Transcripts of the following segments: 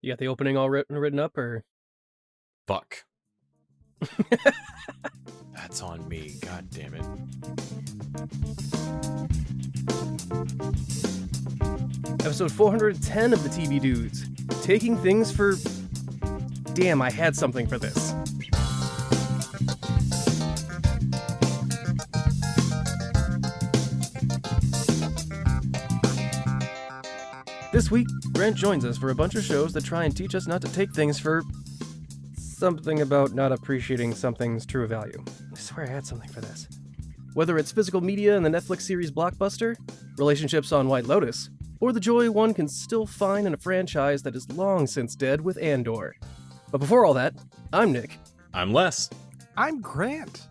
You got the opening all written up, or? Fuck. That's on me. God damn it. Episode 410 of the TV Dudes. Taking things for... Damn, I had something for this. This week, Grant joins us for a bunch of shows that try and teach us not to take things for... something about not appreciating something's true value. I swear I had something for this. Whether it's physical media in the Netflix series Blockbuster, relationships on White Lotus, or the joy one can still find in a franchise that is long since dead with Andor. But before all that, I'm Nick. I'm Les. I'm Grant.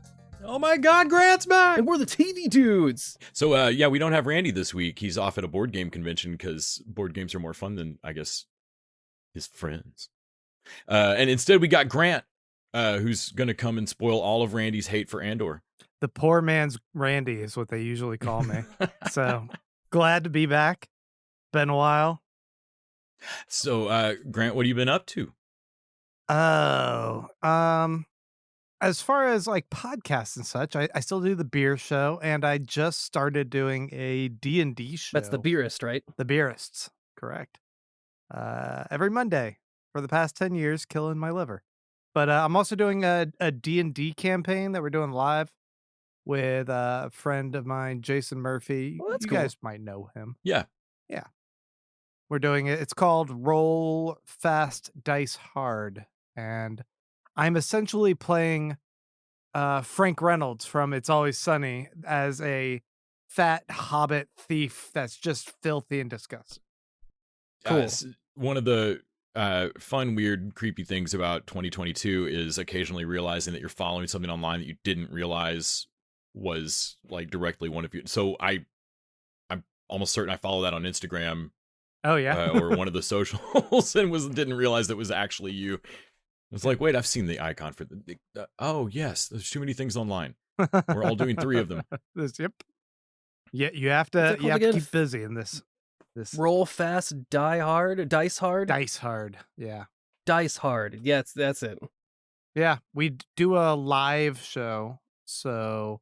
Oh my God, Grant's back! And we're the TV Dudes! So, yeah, we don't have Randy this week. He's off at a board game convention because board games are more fun than, I guess, his friends. And instead we got Grant, who's going to come and spoil all of Randy's hate for Andor. The poor man's Randy is what they usually call me. So, glad to be back. Been a while. So, Grant, what have you been up to? As far as like podcasts and such, I still do the beer show, and I just started doing a D&D show. That's the Beerist, right? The Beerists, correct. Every Monday for the past 10 years, killing my liver. But I'm also doing a D&D campaign that we're doing live with a friend of mine, Jason Murphy. Well, that's you cool. guys might know him. Yeah. We're doing it. It's called Roll Fast Dice Hard. And I'm essentially playing Frank Reynolds from It's Always Sunny as a fat hobbit thief that's just filthy and disgusting. Cool. One of the fun, weird, creepy things about 2022 is occasionally realizing that you're following something online that you didn't realize was like directly one of you. So I'm almost certain I follow that on Instagram. Oh yeah. Or one of the socials and didn't realize that was actually you. It's like, wait, I've seen the icon for the oh yes, there's too many things online. We're all doing 3 of them. Yep. Yeah, you have to keep busy in this. Roll fast, die hard, dice hard? Dice hard, yeah. Dice hard, yeah, that's it. Yeah, we do a live show, so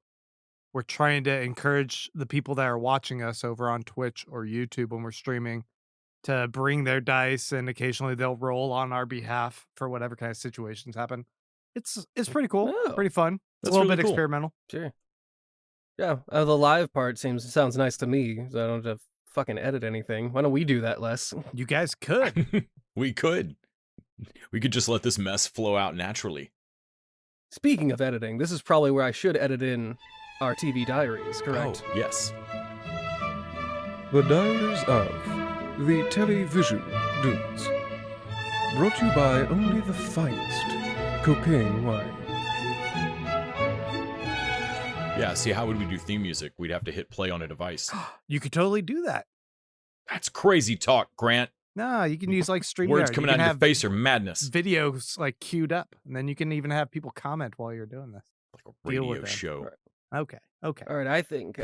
we're trying to encourage the people that are watching us over on Twitch or YouTube when we're streaming to bring their dice, and occasionally they'll roll on our behalf for whatever kind of situations happen. It's pretty cool, pretty fun. It's a little really bit cool. experimental. Sure. Yeah, the live part sounds nice to me, so I don't have to fucking edit anything. Why don't we do that, Les? You guys could. We could just let this mess flow out naturally. Speaking of editing, this is probably where I should edit in our TV Diaries, correct? Oh, yes. The Diaries of the Television Dudes. Brought to you by only the finest cocaine wine. Yeah, see, how would we do theme music? We'd have to hit play on a device. You could totally do that. That's crazy talk, Grant. No, you can use like StreamYard. Words coming out of your face are madness. Videos like queued up, and then you can even have people comment while you're doing this. Like a radio show. Okay. All right, I think,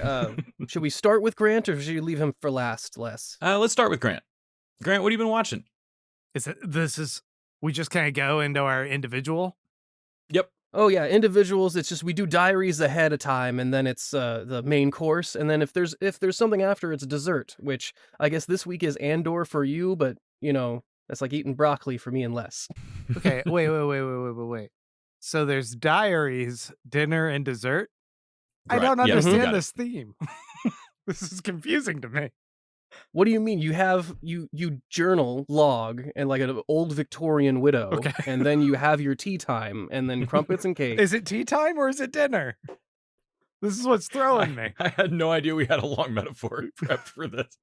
should we start with Grant, or should you leave him for last, Les? Let's start with Grant. Grant, what have you been watching? We just kind of go into our individual? Yep. Oh yeah, individuals, it's just we do Diaries ahead of time, and then it's the main course, and then if there's something after, it's dessert, which I guess this week is Andor for you, but, you know, that's like eating broccoli for me and Les. Okay, wait. So there's Diaries, dinner, and dessert? Right. I don't understand it. this theme. This is confusing to me. What do you mean? You have you journal log and like an old Victorian widow, Okay. and then you have your tea time, and then crumpets and cake. Is it tea time or is it dinner? This is what's throwing me. I had no idea we had a long metaphor prepped for this.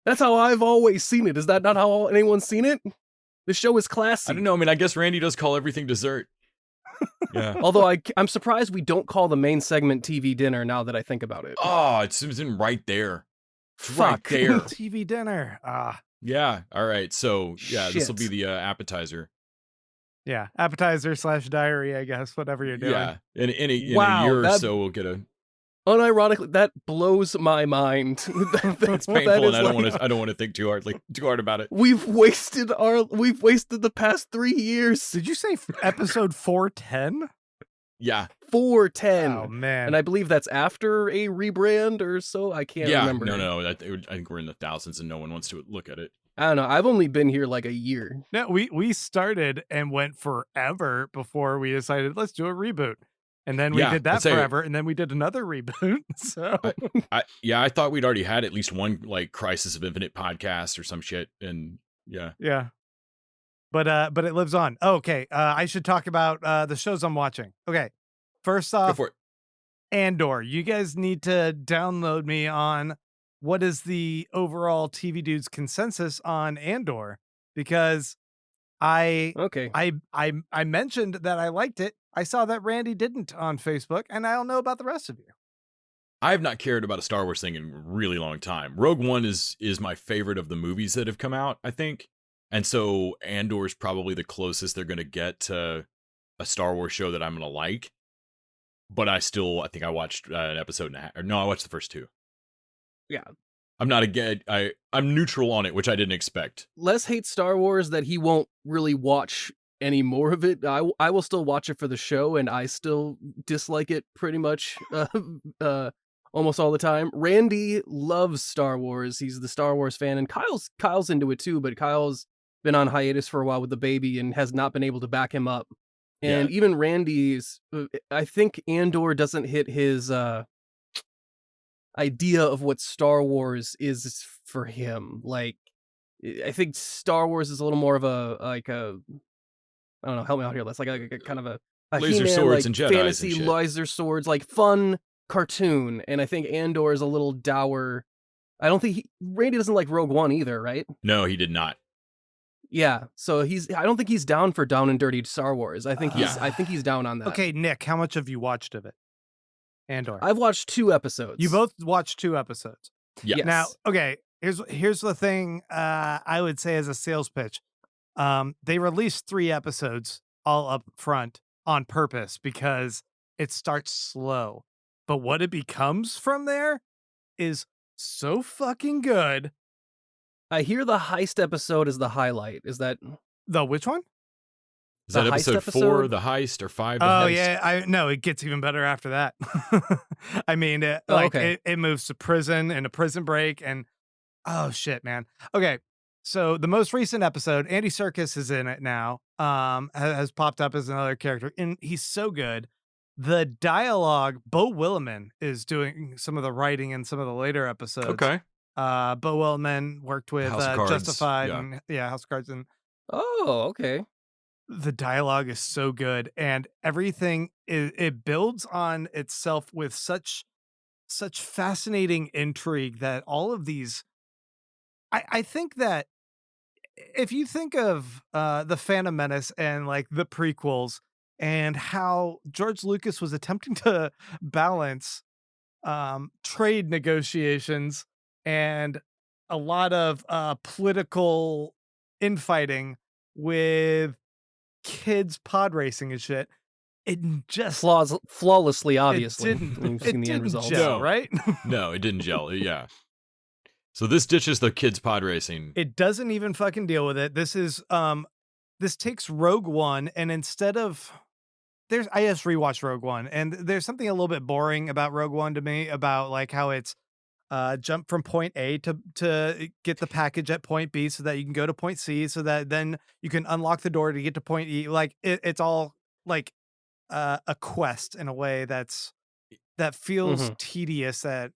That's how I've always seen it. Is that not how anyone's seen it? The show is classy. I don't know. I mean, I guess Randy does call everything dessert. Yeah. Although I'm surprised we don't call the main segment TV dinner now that I think about it. Oh, it's in right there. Fuck. Right there. TV dinner. Yeah. All right. So, yeah, this will be Shit. the appetizer. Yeah. Appetizer / diary, I guess, whatever you're doing. Yeah. In a Wow, year or that- so, we'll get a Unironically, that blows my mind. It's painful, and I don't want to think too hard about it. We've wasted the past 3 years. Did you say episode 410? Yeah. 410. Oh man. And I believe that's after a rebrand or so. I can't remember. No. I think we're in the thousands, and no one wants to look at it. I don't know. I've only been here like a year. No, we started and went forever before we decided let's do a reboot. And then we did that forever, and then we did another reboot. So I thought we'd already had at least one like Crisis of Infinite podcast or some shit, and yeah. But it lives on. Oh, okay, I should talk about the shows I'm watching. Okay, first go off, for it. Andor. You guys need to download me on what is the overall TV Dudes consensus on Andor, because I mentioned that I liked it. I saw that Randy didn't on Facebook, and I don't know about the rest of you. I have not cared about a Star Wars thing in a really long time. Rogue One is my favorite of the movies that have come out, I think. And so Andor is probably the closest they're going to get to a Star Wars show that I'm going to like. But I think I watched an episode and a half. Or no, I watched the first 2. Yeah. I'm not I'm neutral on it, which I didn't expect. Les hates Star Wars that he won't really watch any more of it. I will still watch it for the show, and I still dislike it pretty much almost all the time. Randy loves Star Wars. He's the Star Wars fan, and Kyle's into it too, but Kyle's been on hiatus for a while with the baby and has not been able to back him up. And even Randy's, I think Andor doesn't hit his idea of what Star Wars is for him. Like, I think Star Wars is a little more of I don't know, help me out here. That's like a kind of a laser He-Man, swords like, and Jedis fantasy and shit. laser swords, like fun cartoon. And I think Andor is a little dour. I don't think Randy doesn't like Rogue One either, right? No, he did not. Yeah, so I don't think he's down for down and dirty Star Wars. I think he's down on that. Okay, Nick, how much have you watched of it? Andor. I've watched 2 episodes. You both watched 2 episodes. Yeah. Yes. Now, okay, here's the thing I would say as a sales pitch. They released 3 episodes all up front on purpose because it starts slow. But what it becomes from there is so fucking good. I hear the heist episode is the highlight. Is that The which one? Is that the heist episode 4, episode? the heist, or 5? The Oh heist? yeah, I no, it gets even better after that. I mean, okay. it moves to prison and a prison break, and oh shit, man. Okay, so the most recent episode, Andy Serkis is in it now. Has popped up as another character, and he's so good. The dialogue, Beau Willimon is doing some of the writing in some of the later episodes. Okay. Beau Willimon worked with House of Cards, Justified yeah. and House of Cards, and Oh, okay. the dialogue is so good, and everything it builds on itself with such fascinating intrigue that all of these I think that if you think of the Phantom Menace and like the prequels and how George Lucas was attempting to balance trade negotiations and a lot of political infighting with kids pod racing and shit, it just Flawlessly, obviously. It didn't, We've seen the end result. gel, No. right? No, it didn't gel. Yeah. So this ditches the kids pod racing. It doesn't even fucking deal with it. This is this takes Rogue One, and instead of I just rewatched Rogue One, and there's something a little bit boring about Rogue One to me, about like how it's jump from point A to get the package at point B so that you can go to point C, so that then you can unlock the door to get to point E. Like it's all like a quest in a way that feels tedious, that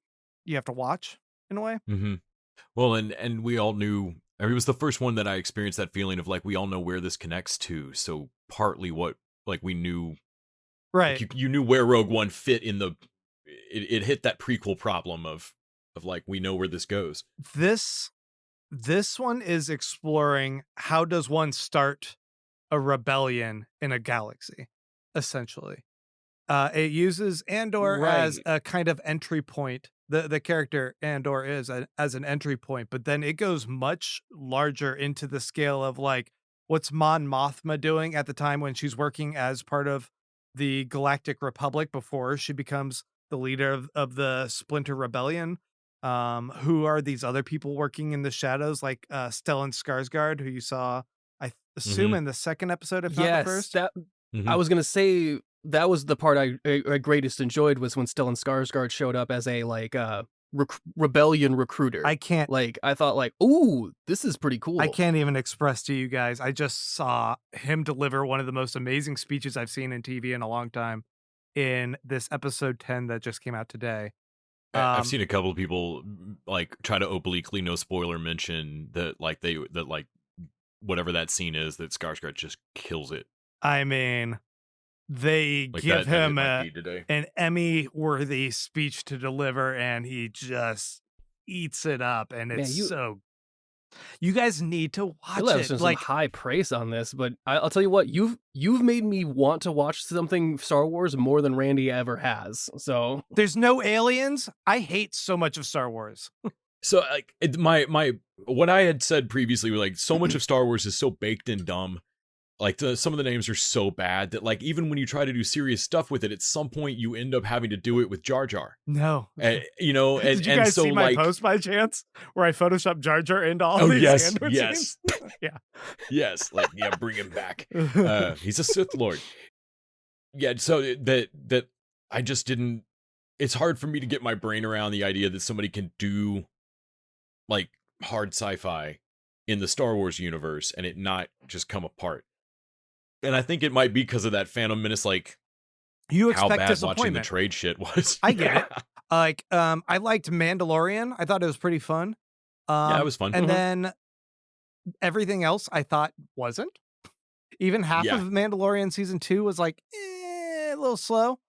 you have to watch in a way. Mm-hmm. Well, and we all knew. I mean, it was the first one that I experienced that feeling of like we all know where this connects to. So partly what like we knew, Right? like, you knew where Rogue One fit in the. It hit that prequel problem of like we know where this goes. This one is exploring how does one start a rebellion in a galaxy, essentially. It uses Andor as a kind of entry point. The character Andor is as an entry point, but then it goes much larger into the scale of like what's Mon Mothma doing at the time when she's working as part of the Galactic Republic before she becomes the leader of the Splinter Rebellion. Who are these other people working in the shadows, like Stellan Skarsgård, who you saw, I assume, in the second episode, if not the Yes, first. that Mhm. I was gonna say that was the part I greatest enjoyed was when Stellan Skarsgård showed up as a like rebellion recruiter. I can't I thought like, ooh, this is pretty cool. I can't even express to you guys. I just saw him deliver one of the most amazing speeches I've seen in TV in a long time in this episode 10 that just came out today. I've seen a couple of people like try to obliquely, no spoiler, mention that like whatever that scene is, that Skarsgård just kills it. I mean, they Like give that hit him my feed today. an Emmy-worthy speech to deliver, and he just eats it up, and Man, it's you- so. You guys need to I watch love it. some Like, high praise on this, but I'll tell you what, you've made me want to watch something Star Wars more than Randy ever has. So there's no aliens. I hate so much of Star Wars. So like my what I had said previously, like so much of Star Wars is so baked and dumb. Like some of the names are so bad that like even when you try to do serious stuff with it, at some point you end up having to do it with Jar Jar. No. You know, and, Did you and guys so see my like post by chance where I photoshopped Jar Jar into all oh these yes, Andor yes, scenes? Yeah. yes, like yeah, bring him back. He's a Sith Lord. Yeah, so that I just didn't. It's hard for me to get my brain around the idea that somebody can do like hard sci-fi in the Star Wars universe and it not just come apart. And I think it might be because of that Phantom Menace, like You how expect bad watching the disappointment. trade shit was. I get it. Like, I liked Mandalorian. I thought it was pretty fun. Yeah, it was fun. And Mhm. then everything else I thought wasn't. Even half Yeah. of Mandalorian season 2 was like a little slow.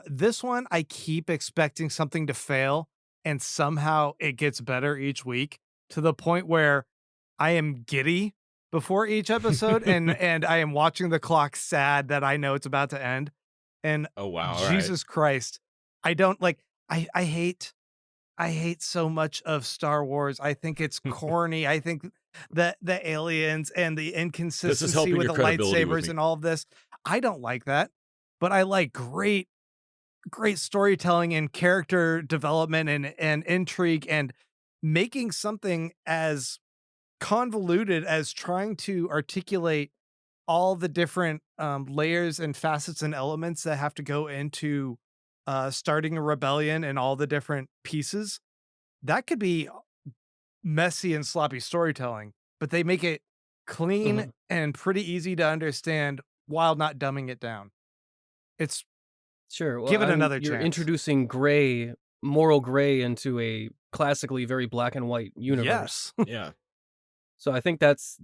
This one I keep expecting something to fail, and somehow it gets better each week to the point where I am giddy before each episode, and I am watching the clock, sad that I know it's about to end. And Oh wow! all right. Jesus Christ, I don't like. I hate so much of Star Wars. I think it's corny. I think that the aliens and the inconsistency helping with your the credibility with lightsabers me. and all of this. I don't like that, but I like great storytelling and character development and intrigue, and making something as convoluted as trying to articulate all the different layers and facets and elements that have to go into starting a rebellion and all the different pieces. That could be messy and sloppy storytelling, but they make it clean and pretty easy to understand while not dumbing it down. It's sure, well, Give it another you're chance. introducing moral gray into a classically very black and white universe. yes. Yeah. So I think that's,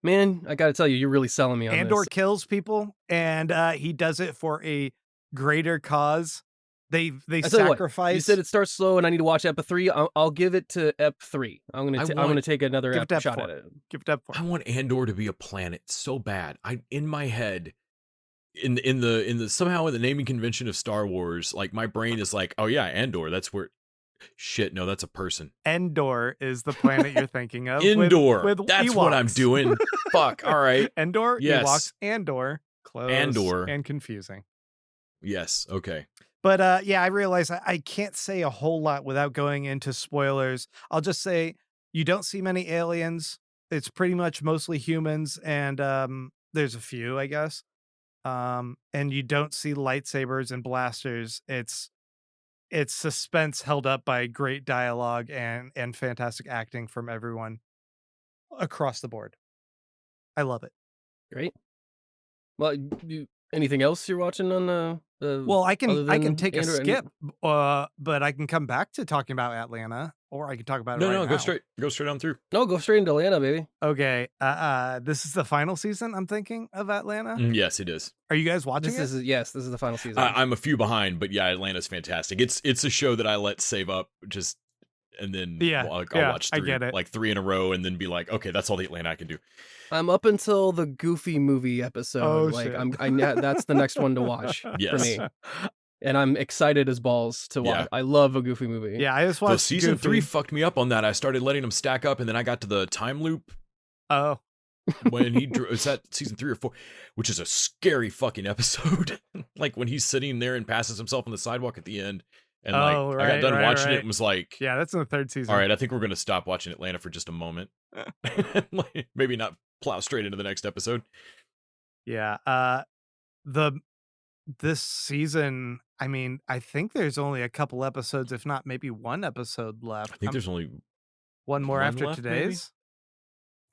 man, I got to tell you, you're really selling me on Andor this. kills people, and he does it for a greater cause. They I tell you what, sacrifice. you said it starts slow, and I need to watch Ep 3. I'll give it to Ep 3. I'm gonna take another Give it to Ep shot 4. at it. Give it up for. I want Andor to be a planet so bad. I in my head, in the somehow in the naming convention of Star Wars, like my brain is like, oh yeah, Andor. That's where. Shit, no, that's a person. Endor is the planet you're thinking of. Indoor. With That's what I'm Ewoks. doing. Fuck. All right. Endor, Yes. Ewoks, Andor, close Andor. and confusing. Yes. Okay. But yeah, I realize I can't say a whole lot without going into spoilers. I'll just say you don't see many aliens. It's pretty much mostly humans, and there's a few, I guess. And you don't see lightsabers and blasters. It's suspense held up by great dialogue and fantastic acting from everyone across the board. I love it. Great. Well, anything else you're watching on the? Well, I can other than take a Andor and- skip, but I can come back to talking about Atlanta, or I can talk about it No, right no, now. go straight on through. No, go straight into Atlanta, baby. Okay, this is the final season, I'm thinking, of Atlanta. Yes, it is. Are you guys watching This it? is the final season. I'm a few behind, but yeah, Atlanta's fantastic. It's a show that I let save up just, and then Yeah, I'll yeah, watch I three, get it. like 3 in a row, and then be like, okay, that's all the Atlanta I can do. I'm up until the Goofy movie episode. Oh, like shit. that's the next one to watch for Yes. me, and I'm excited as balls to watch. Yeah. I love a Goofy movie. Yeah, I just The watched season Goofy. 3 fucked me up on that. I started letting them stack up, and then I got to the time loop Oh, when it's that season 3 or 4, which is a scary fucking episode. Like when he's sitting there and passes himself on the sidewalk at the end, and like Oh, I got right, done right, watching it right. and was like, Yeah, that's in the 3rd all season. right, I think we're gonna stop watching Atlanta for just a moment. Like, maybe not plow straight into the next episode. Yeah. This season, I mean, I think there's only a couple episodes, if not maybe one episode left. I think there's only one more one after left, maybe? today's.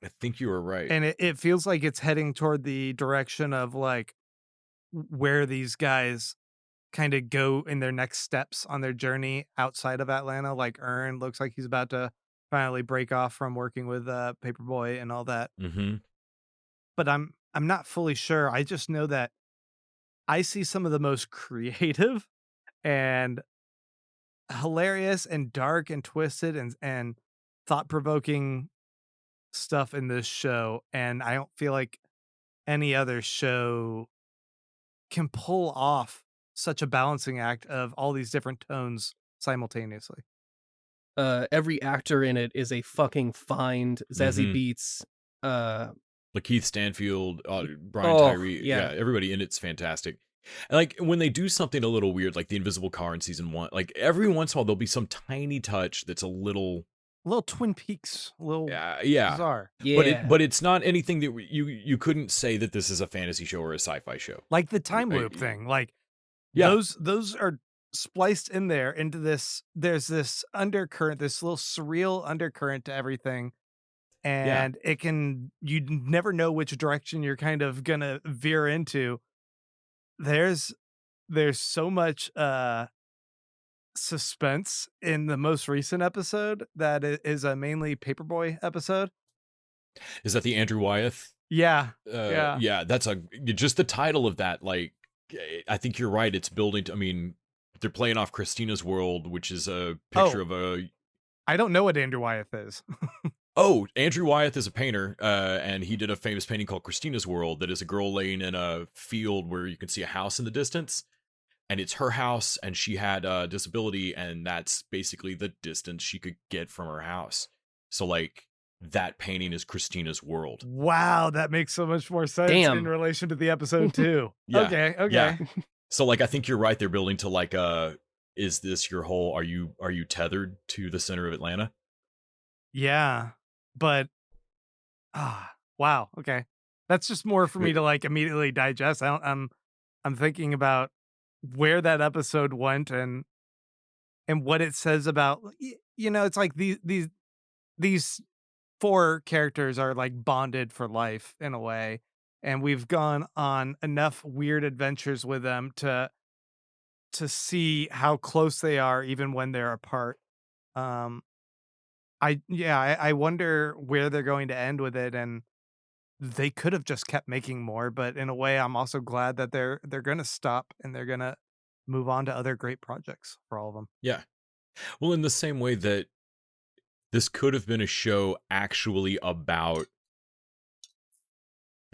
I think you were right. And it feels like it's heading toward the direction of like where these guys kind of go in their next steps on their journey outside of Atlanta. Like Ern looks like he's about to finally break off from working with Paperboy and all that. Mm-hmm. But I'm not fully sure. I just know that I see some of the most creative and hilarious and dark and twisted and thought-provoking stuff in this show, and I don't feel like any other show can pull off such a balancing act of all these different tones simultaneously. Every actor in it is a fucking find. Zazie Mhm. Beetz, Lakeith Stanfield, Brian Oh, Tyree, yeah. everybody in it's fantastic. And like when they do something a little weird, like the invisible car in season 1, like every once in a while there'll be some tiny touch that's a little, A little Twin Peaks, a little yeah. bizarre. Yeah. But it's not anything that you couldn't say that this is a fantasy show or a sci-fi show. Like the time Right. loop thing. Like Yeah. those are spliced in there into this. There's this undercurrent, this little surreal undercurrent to everything. And it can, you never know which direction you're kind of gonna veer into. There's so much suspense in the most recent episode that is a mainly Paperboy episode. Is that the Andrew Wyeth? Yeah. Yeah, that's just the title of that, like I think you're right, it's building to, I mean, they're playing off Christina's World, which is a picture of a I don't know what Andrew Wyeth is. Oh, Andrew Wyeth is a painter, and he did a famous painting called Christina's World that is a girl laying in a field where you can see a house in the distance, and it's her house, and she had a disability, and that's basically the distance she could get from her house. So, like, that painting is Christina's World. Wow, that makes so much more sense Damn. in relation to the episode too. Yeah, Okay. yeah. So, like, I think you're right. They're building to like, is this your whole? Are you tethered to the center of Atlanta? Yeah. But wow, okay. That's just more for me to like immediately digest. I'm thinking about where that episode went and what it says about it's like these 4 characters are like bonded for life in a way, and we've gone on enough weird adventures with them to see how close they are even when they're apart. Um I wonder where they're going to end with it, and they could have just kept making more, but in a way I'm also glad that they're going to stop and they're going to move on to other great projects for all of them. Yeah. Well, in the same way that this could have been a show actually about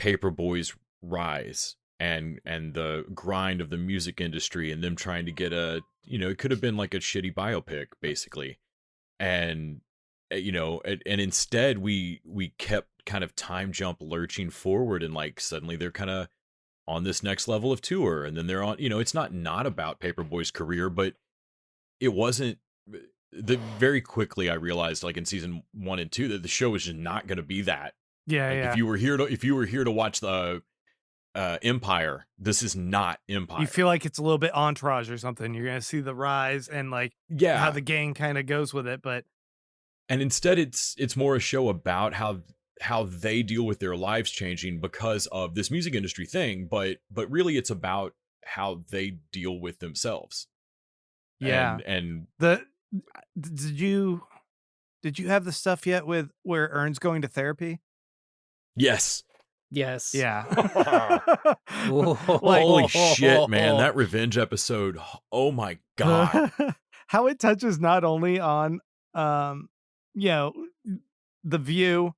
Paperboy's rise and the grind of the music industry and them trying to get it could have been like a shitty biopic basically. And and instead we kept kind of time jump lurching forward, and like suddenly they're kind of on this next level of tour, and then they're on, it's not about Paperboy's career, but it wasn't very quickly I realized, like in season 1 and 2, that the show was just not going to be that. Yeah, Like, yeah. if you were here to watch the Empire, this is not Empire. You feel like it's a little bit Entourage or something. You're going to see the rise and like how the gang kind of goes with it, but and instead it's more a show about how they deal with their lives changing because of this music industry thing, but really it's about how they deal with themselves. yeah. And Did you have the stuff yet with where Ern's going to therapy? yes. Yes. Yeah. Holy shit, man, that revenge episode, oh my god. How it touches not only on the view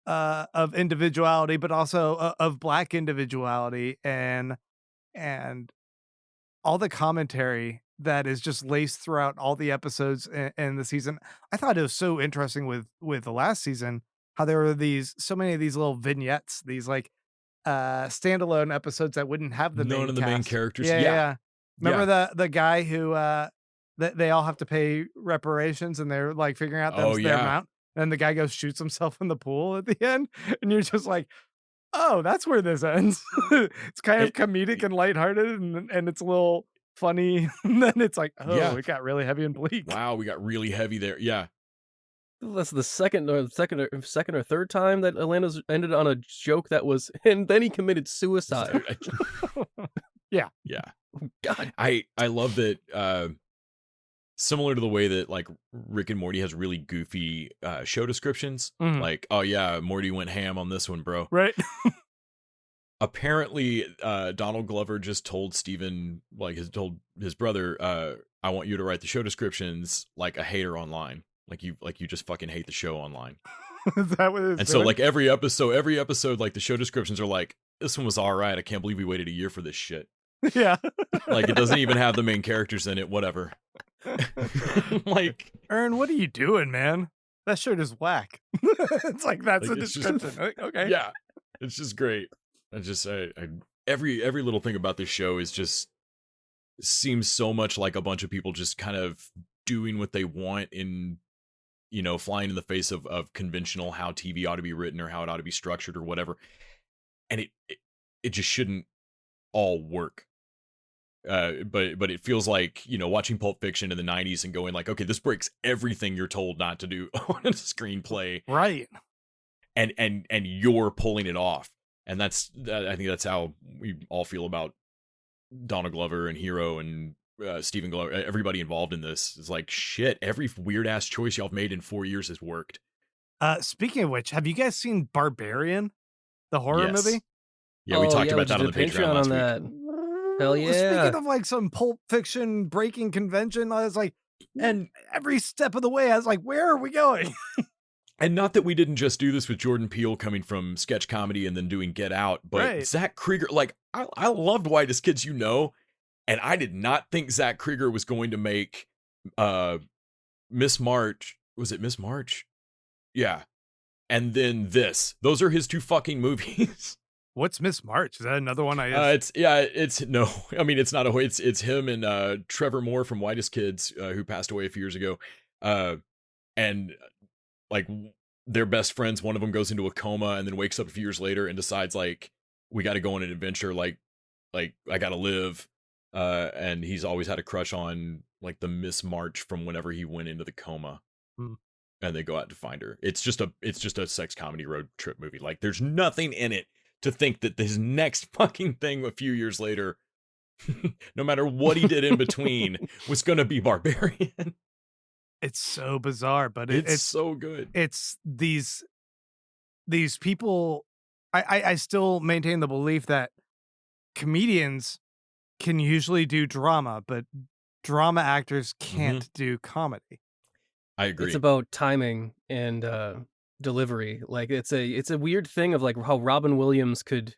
of individuality, but also of Black individuality and all the commentary that is just laced throughout all the episodes in the season. I thought it was so interesting with the last season how there were so many of these little vignettes, these like standalone episodes that wouldn't have the None main of the main cast. characters. Yeah, yeah, Yeah. yeah. Remember the guy who that they all have to pay reparations and they're like figuring out Oh, their yeah. amount. And the guy goes shoots himself in the pool at the end, and you're just like, oh, that's where this ends. It's kind of It- comedic and lighthearted, and it's a little funny. And then it's like, oh, Yeah. it got really heavy and bleak. Wow, we got really heavy there. Yeah. That's the second or third time that Atlanta's ended on a joke that was, and then he committed suicide. Yeah. Yeah. God. I love that. Similar to the way that like Rick and Morty has really goofy show descriptions, Mhm. like, oh yeah, Morty went ham on this one, bro. Right. Apparently, Donald Glover just told Steven, told his brother, I want you to write the show descriptions like a hater online, like you just fucking hate the show online. Is that what it's And so like every episode, like the show descriptions are like, this one was all right. I can't believe we waited a year for this shit. yeah. Like it doesn't even have the main characters in it. Whatever. Like, Ern, what are you doing, man? That shirt is whack. It's like that's Like, a it's just- description. Like, okay. yeah, it's just great. Every little thing about this show is just seems so much like a bunch of people just kind of doing what they want in, flying in the face of conventional how TV ought to be written or how it ought to be structured or whatever. And it just shouldn't all work. But it feels like, watching Pulp Fiction in the 90s and going like, okay, this breaks everything you're told not to do on a screenplay. Right. And you're pulling it off. And I think that's how we all feel about Donald Glover and Hero and Stephen Glover. Everybody involved in this is like, shit, every weird ass choice y'all have made in 4 years has worked. Speaking of which, have you guys seen Barbarian, the horror Yes. movie? Yeah, we talked we about that on just the did Patreon last on week. that. Hell yeah. Speaking of like some Pulp Fiction breaking convention, I was like, And every step of the way, I was like, where are we going? And not that we didn't just do this with Jordan Peele coming from sketch comedy and then doing Get Out, but Right. Zach Krieger, like, I loved Whitest Kids You Know, and I did not think Zach Krieger was going to make Miss March. Was it Miss March? Yeah. And then this. Those are his two fucking movies. What's Miss March? Is that another one I It's not it's him and Trevor Moore from Whitest Kids, who passed away a few years ago. And like they're best friends. One of them goes into a coma and then wakes up a few years later and decides like, we got to go on an adventure. Like I got to live. And he's always had a crush on like the Miss March from whenever he went into the coma. Hmm. And they go out to find her. It's just a sex comedy road trip movie. Like there's nothing in it to think that his next fucking thing a few years later, no matter what he did in between, was going to be Barbarian. It's so bizarre, but It's so good. it's these people. I still maintain the belief that comedians can usually do drama, but drama actors can't do comedy. I agree. It's about timing and delivery. Like it's a weird thing of like how Robin Williams could,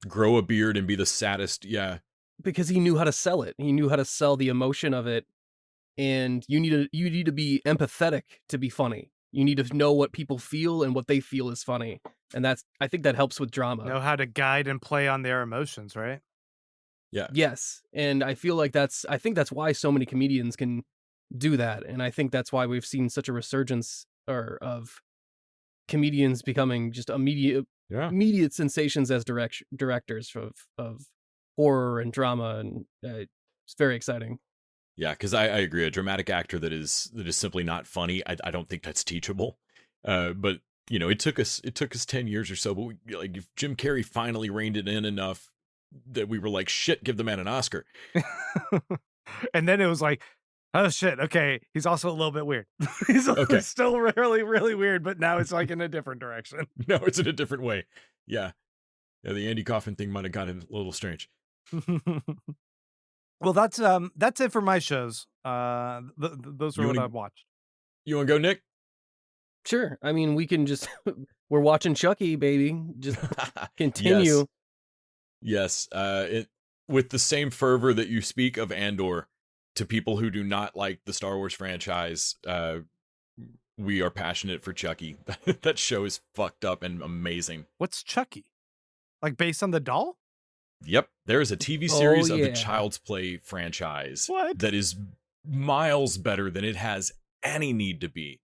Grow a beard and be the saddest. Yeah. because he knew how to sell it. He knew how to sell the emotion of it. And you need to be empathetic to be funny. You need to know what people feel and what they feel is funny. And I think that helps with drama. Know how to guide and play on their emotions, right? Yeah. Yes. And I feel like I think that's why so many comedians can do that. And I think that's why we've seen such a resurgence of comedians becoming just immediate sensations as directors of horror and drama. And it's very exciting. Yeah, because I agree. A dramatic actor that is simply not funny, I don't think that's teachable. But it took us 10 years or so. But if Jim Carrey finally reined it in enough that we were like, shit, give the man an Oscar. And then it was like, oh shit, okay, he's also a little bit weird. He's Okay. still really, really weird, but now it's like in a different direction. No, it's in a different way. Yeah, the Andy Kaufman thing might have gotten a little strange. Well, that's it for my shows. Those are You what wanna- I've watched. You want to go, Nick? Sure. I mean, we can just, we're watching Chucky, baby. Just continue. Yes. With the same fervor that you speak of Andor to people who do not like the Star Wars franchise, we are passionate for Chucky. That show is fucked up and amazing. What's Chucky? Like based on the doll? Yep, there is a TV series of the yeah. Child's Play franchise What? that is miles better than it has any need to be.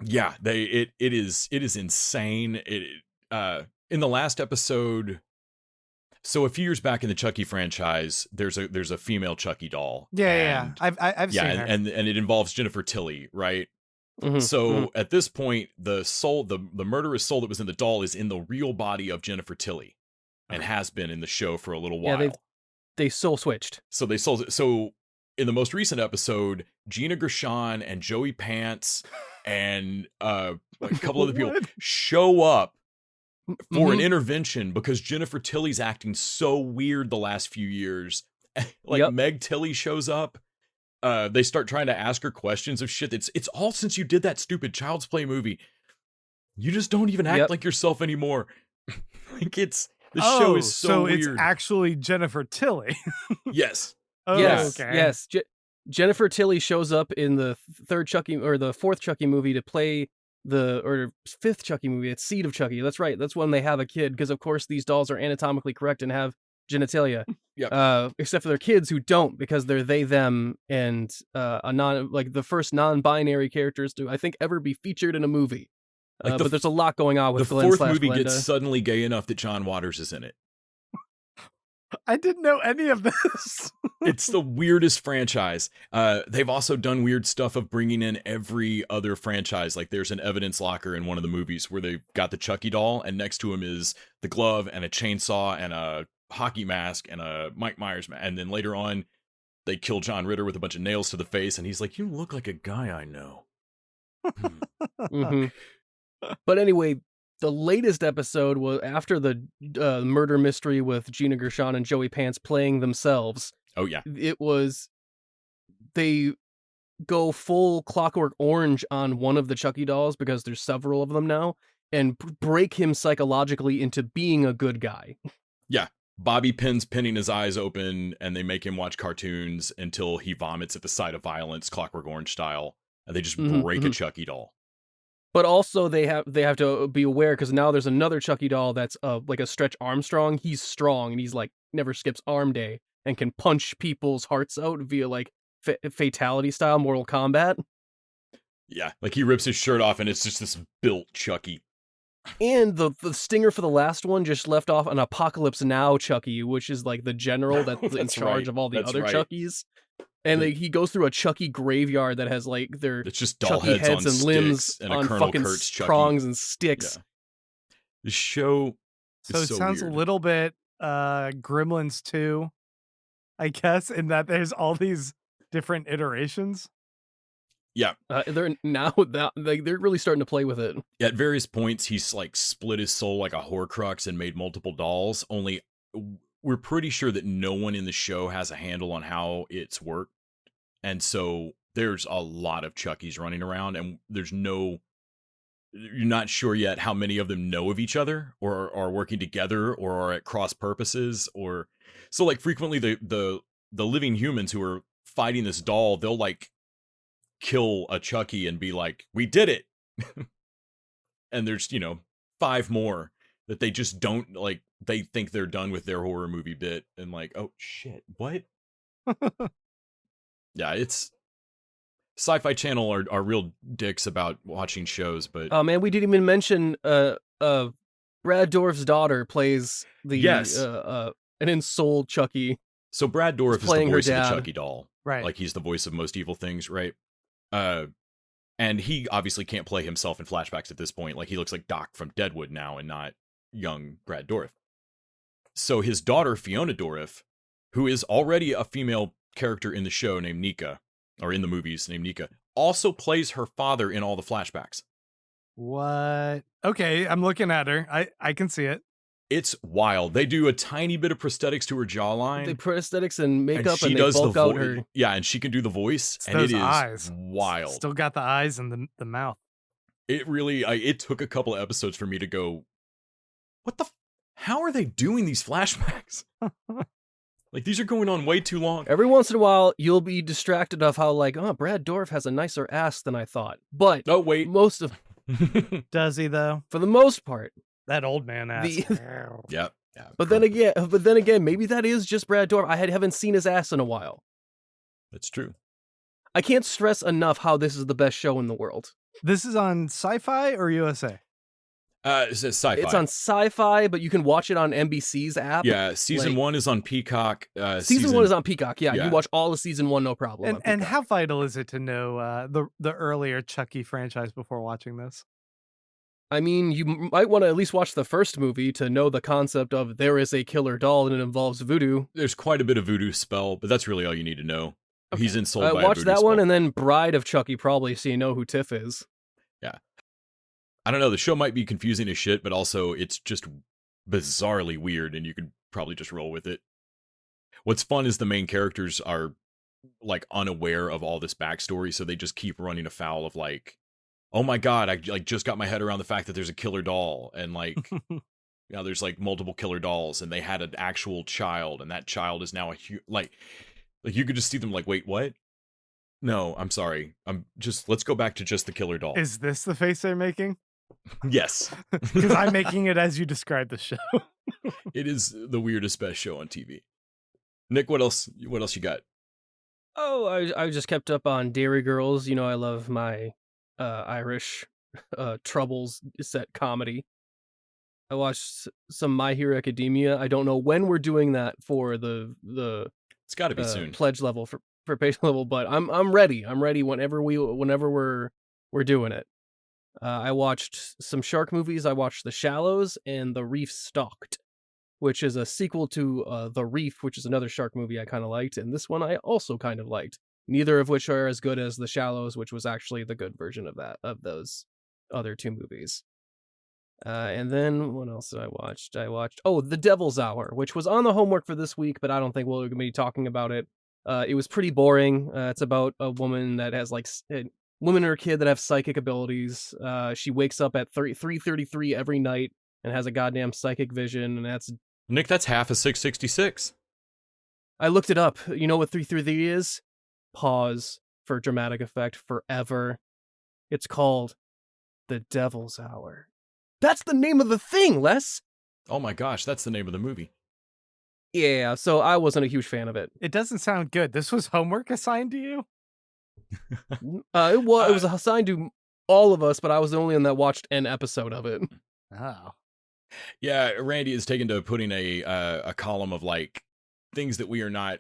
Yeah, it is insane. In the last episode, so a few years back in the Chucky franchise, there's a female Chucky doll. Yeah. and- I've seen her. and it involves Jennifer Tilly, right? Mhm, So mhm. at this point, the murderous soul that was in the doll is in the real body of Jennifer Tilly, and has been in the show for a little Yeah, while. they soul switched. So they sold it. So in the most recent episode, Gina Gershon and Joey Pants and a couple other people What? show up for an Mhm. intervention because Jennifer Tilly's acting so weird the last few years. Like Yep. Meg Tilly shows up. They start trying to ask her questions of shit. It's all since you did that stupid Child's Play movie. You just don't even act Yep. like yourself anymore. Like the show is so weird. it's actually Jennifer Tilly. Yes. Oh, Yes, okay. yes. Jennifer Tilly shows up in the third Chucky or the fourth Chucky movie to play or fifth Chucky movie. It's Seed of Chucky. That's right. That's when they have a kid because of course these dolls are anatomically correct and have genitalia. Yep. Except for their kids who don't because they're they them and the first non-binary characters to I think ever be featured in a movie. Like But there's a lot going on The with Glenn fourth slash movie Glenda. gets suddenly gay enough that John Waters is in it. I didn't know any of this. It's the weirdest franchise. They've also done weird stuff of bringing in every other franchise. Like there's an evidence locker in one of the movies where they've got the Chucky doll, and next to him is the glove and a chainsaw and a hockey mask and a Mike Myers mask. And then later on, they kill John Ritter with a bunch of nails to the face, and he's like, "You look like a guy I know." Mhm. But anyway, the latest episode was after the murder mystery with Gina Gershon and Joey Pants playing themselves. Oh yeah. It was they go full Clockwork Orange on one of the Chucky dolls because there's several of them now, and break him psychologically into being a good guy. Bobby Pin's pinning his eyes open, and they make him watch cartoons until he vomits at the sight of violence, Clockwork Orange style, and they just Mhm, break a mhm. Chucky doll. But also they have to be aware because now there's another Chucky doll that's like a Stretch Armstrong. He's strong and he's like never skips arm day and can punch people's hearts out via like fatality style Mortal Kombat. Yeah, like he rips his shirt off, and it's just this built Chucky. And the stinger for the last one just left off an Apocalypse Now Chucky, which is like the general that's in That's charge right. of all the That's other right. Chuckies. And The- he goes through a Chucky graveyard that has like their It's just doll Chucky heads, heads on and limbs sticks and a on Colonel fucking Kurtz Chucky. prongs and sticks. Yeah. The show So is it sounds weird. a little bit Gremlins 2, I guess, in that there's all these different iterations. Yeah. They're now that like they're really starting to play with it. At various points, he's like split his soul like a Horcrux and made multiple dolls. Only we're pretty sure that no one in the show has a handle on how it's worked. And so there's a lot of Chuckies running around, and you're not sure yet how many of them know of each other or are working together or are at cross purposes. Or so like frequently the living humans who are fighting this doll, they'll like kill a Chucky and be like, "We did it." And there's 5 more that they just don't like. They think they're done with their horror movie bit, and like, oh shit, what? Yeah, it's Sci-Fi Channel are real dicks about watching shows, but Oh man, we didn't even mention Brad Dourif's daughter plays the Yes. an ensouled Chucky. so Brad Dourif is the playing her voice of the dad. Chucky doll. Right. Like he's the voice of most evil things, right? And he obviously can't play himself in flashbacks at this point. Like he looks like Doc from Deadwood now and not young Brad Dourif. So his daughter, Fiona Dourif, who is already a female character in the show named Nika, or in the movies named Nika, also plays her father in all the flashbacks. What? Okay, I'm looking at her. I can see it. It's wild. They do a tiny bit of prosthetics to her jawline. They prosthetics and and makeup she and they does bulk the out voice. her. Yeah, and she can do the voice, It's and it those is eyes. wild. Still got the eyes and the mouth. It really, it took a couple of episodes for me to go, what the, how are they doing these flashbacks? Like, these are going on way too long. Every once in a while, you'll be distracted of how, like, oh, Brad Dourif has a nicer ass than I thought. But Oh, wait. Does he though? for the most part, That old man ass. Yep. Yeah. but then again, maybe that is just Brad Dourif. I haven't seen his ass in a while. That's true. I can't stress enough how this is the best show in the world. This is on Sci-Fi or USA? It says sci-fi. It's on Sci-Fi, but you can watch it on NBC's app. Yeah, season like- 1 is on Peacock. Season 1 is on Peacock. Yeah, yeah. you watch all of season 1, no problem. And how vital is it to know the earlier Chucky franchise before watching this? I mean, you might want to at least watch the first movie to know the concept of there is a killer doll and it involves voodoo. There's quite a bit of voodoo spell, but that's really all you need to know. He's insulted by a watch voodoo that one spell. and then Bride of Chucky probably so you know who Tiff is. I don't know, the show might be confusing as shit, but also it's just bizarrely weird, and you could probably just roll with it. What's fun is the main characters are, like, unaware of all this backstory, so they just keep running afoul of, like, oh my god, I just got my head around the fact that there's a killer doll, and, like, there's, like, multiple killer dolls, and they had an actual child, and that child is now a like, you could just see them like, wait, what? No, I'm sorry. Let's go back to just the killer doll. Is this the face they're making? Yes. Because I'm making it as you describe the show. It is the weirdest best show on TV. Nick, what else you got? Oh, I just kept up on Dairy Girls. You know, I love my Irish Troubles set comedy. I watched some My Hero Academia. I don't know when we're doing that for the It's got to be soon. pledge level for patient level, but I'm ready. I'm ready whenever we're doing it. I watched some shark movies. I watched The Shallows and The Reef Stalked, which is a sequel to The Reef, which is another shark movie I kind of liked, and this one I also kind of liked. Neither of which are as good as The Shallows, which was actually the good version of those other two movies. And then what else did I watch? I watched The Devil's Hour, which was on the homework for this week, but I don't think we're going to be talking about it. It was pretty boring. It's about a woman that has women and her kid that have psychic abilities. She wakes up at 3:33 every night and has a goddamn psychic vision, and that's Nick, that's half of 666. I looked it up. You know what 333 is? Pause for dramatic effect forever. It's called The Devil's Hour. That's the name of the thing, Les. Oh my gosh, that's the name of the movie. Yeah, so I wasn't a huge fan of it. It doesn't sound good. This was homework assigned to you? It was assigned to all of us, but I was the only one that watched an episode of it. Oh. Yeah, Randy is taken to putting a column of, like, things that we are not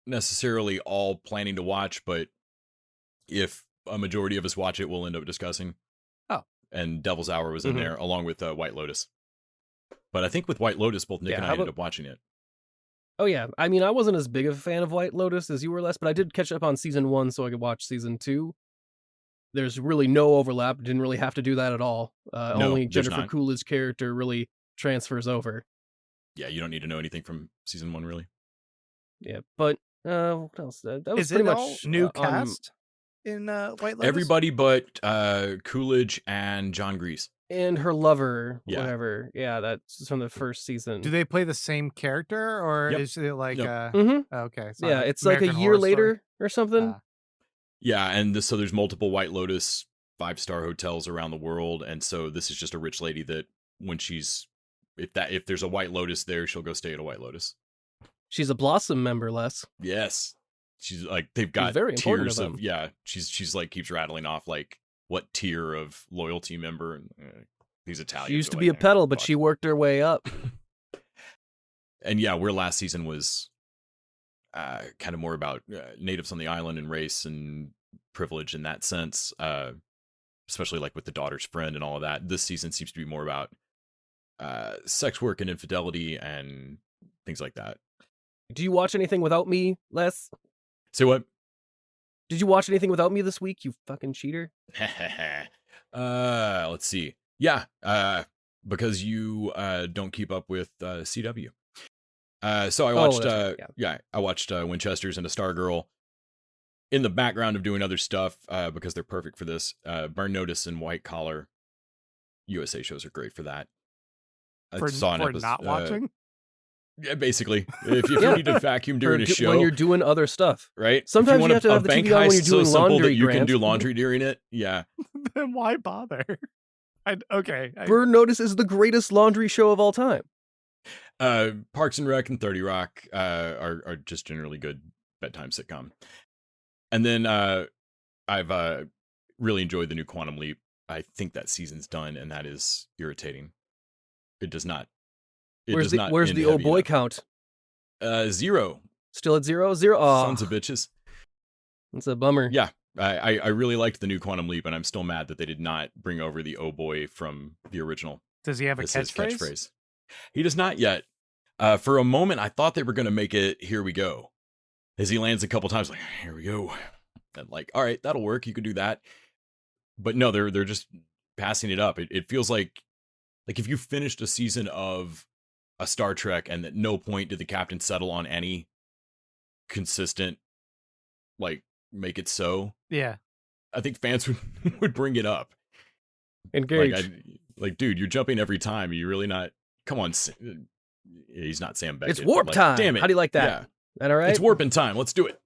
necessarily all planning to watch, but if a majority of us watch it, we'll end up discussing. Oh. And Devil's Hour was in there, along with White Lotus. But I think with White Lotus, both Nick and I ended up watching it. Oh yeah, I mean, I wasn't as big of a fan of White Lotus as you were, Les, but I did catch up on season 1 so I could watch season 2. There's really no overlap. Didn't really have to do that at all. Only Jennifer Coolidge's character really transfers over. Yeah, you don't need to know anything from season 1, really. Yeah, but what else? That was Is pretty it much all new cast in White Lotus? Everybody but Coolidge and John Grease. And her lover, Yeah. whatever. Yeah, that's from the first season. Do they play the same character, or Yep. is it like okay? So Yeah, it's like a American year Horror Story? later or something. Yeah, and so there's multiple White Lotus 5-star hotels around the world, and so this is just a rich lady that when if there's a White Lotus there, she'll go stay at a White Lotus. She's a Blossom member, Les. Yes. She's like, they've got very important tiers to them. of, yeah, she's like keeps rattling off like what tier of loyalty member, and these Italians. She used to are be a like, pedal, but fuck. she worked her way up. And yeah, where last season was kind of more about natives on the island and race and privilege in that sense, especially like with the daughter's friend and all of that. This season seems to be more about sex work and infidelity and things like that. Do you watch anything without me, Les? Say what? Did you watch anything without me this week, you fucking cheater? Let's see. Yeah, because you don't keep up with CW. So I watched, that's right, I watched Winchesters and A Stargirl in the background of doing other stuff because they're perfect for this. Burn Notice and White Collar USA shows are great for that. I For saw an not episode, watching? Yeah, basically. If you need to vacuum during a show. When you're doing other stuff. Right? Sometimes you have to have the bank TV on when you're heist so doing simple laundry, that you can Grant. do laundry during it. Yeah. Then why bother? Okay. Burn Notice is the greatest laundry show of all time. Parks and Rec and 30 Rock are just generally good bedtime sitcom. And then I've really enjoyed the new Quantum Leap. I think that season's done, and that is irritating. It does not. Where's the old boy count? 0. Still at 0? 0. Oh, Sons of bitches. It's a bummer. Yeah, I really liked the new Quantum Leap, and I'm still mad that they did not bring over the oh boy from the original. Does he have a As his catchphrase? He does not yet. For a moment, I thought they were going to make it "Here we go," as he lands a couple times, like "Here we go," and like, all right, that'll work. You could do that, but no, they're just passing it up. It feels like if you finished a season of a Star Trek and at no point did the captain settle on any consistent, like, make it so. Yeah. I think fans would bring it up. Engage. Like, dude, you're jumping every time. Are you really not? Come on. He's not Sam Beckett. It's warp time. Damn it. How do you like that? Yeah. That all right? It's warping time. Let's do it.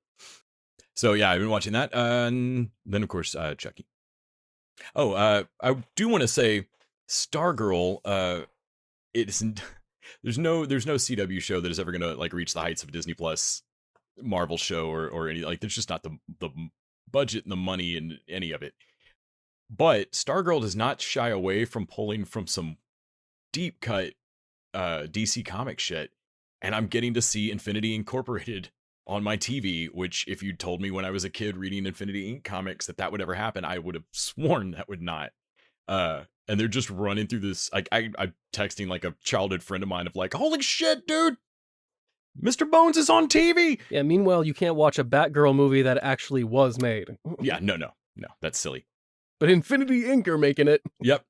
So, yeah, I've been watching that. And then, of course, Chucky. Oh, I do want to say Stargirl, there's no CW show that is ever going to, like, reach the heights of a Disney Plus Marvel show or any, like, there's just not the budget and the money and any of it. But Stargirl does not shy away from pulling from some deep cut DC comic shit, and I'm getting to see Infinity Incorporated on my TV, which if you'd told me when I was a kid reading Infinity Inc. comics that would ever happen, I would have sworn that would not. And they're just running through this, like, I'm texting like a childhood friend of mine of like, holy shit, dude, Mr. Bones is on TV. Yeah, meanwhile, you can't watch a Batgirl movie that actually was made. Yeah, no, that's silly. But Infinity Inc. are making it. Yep.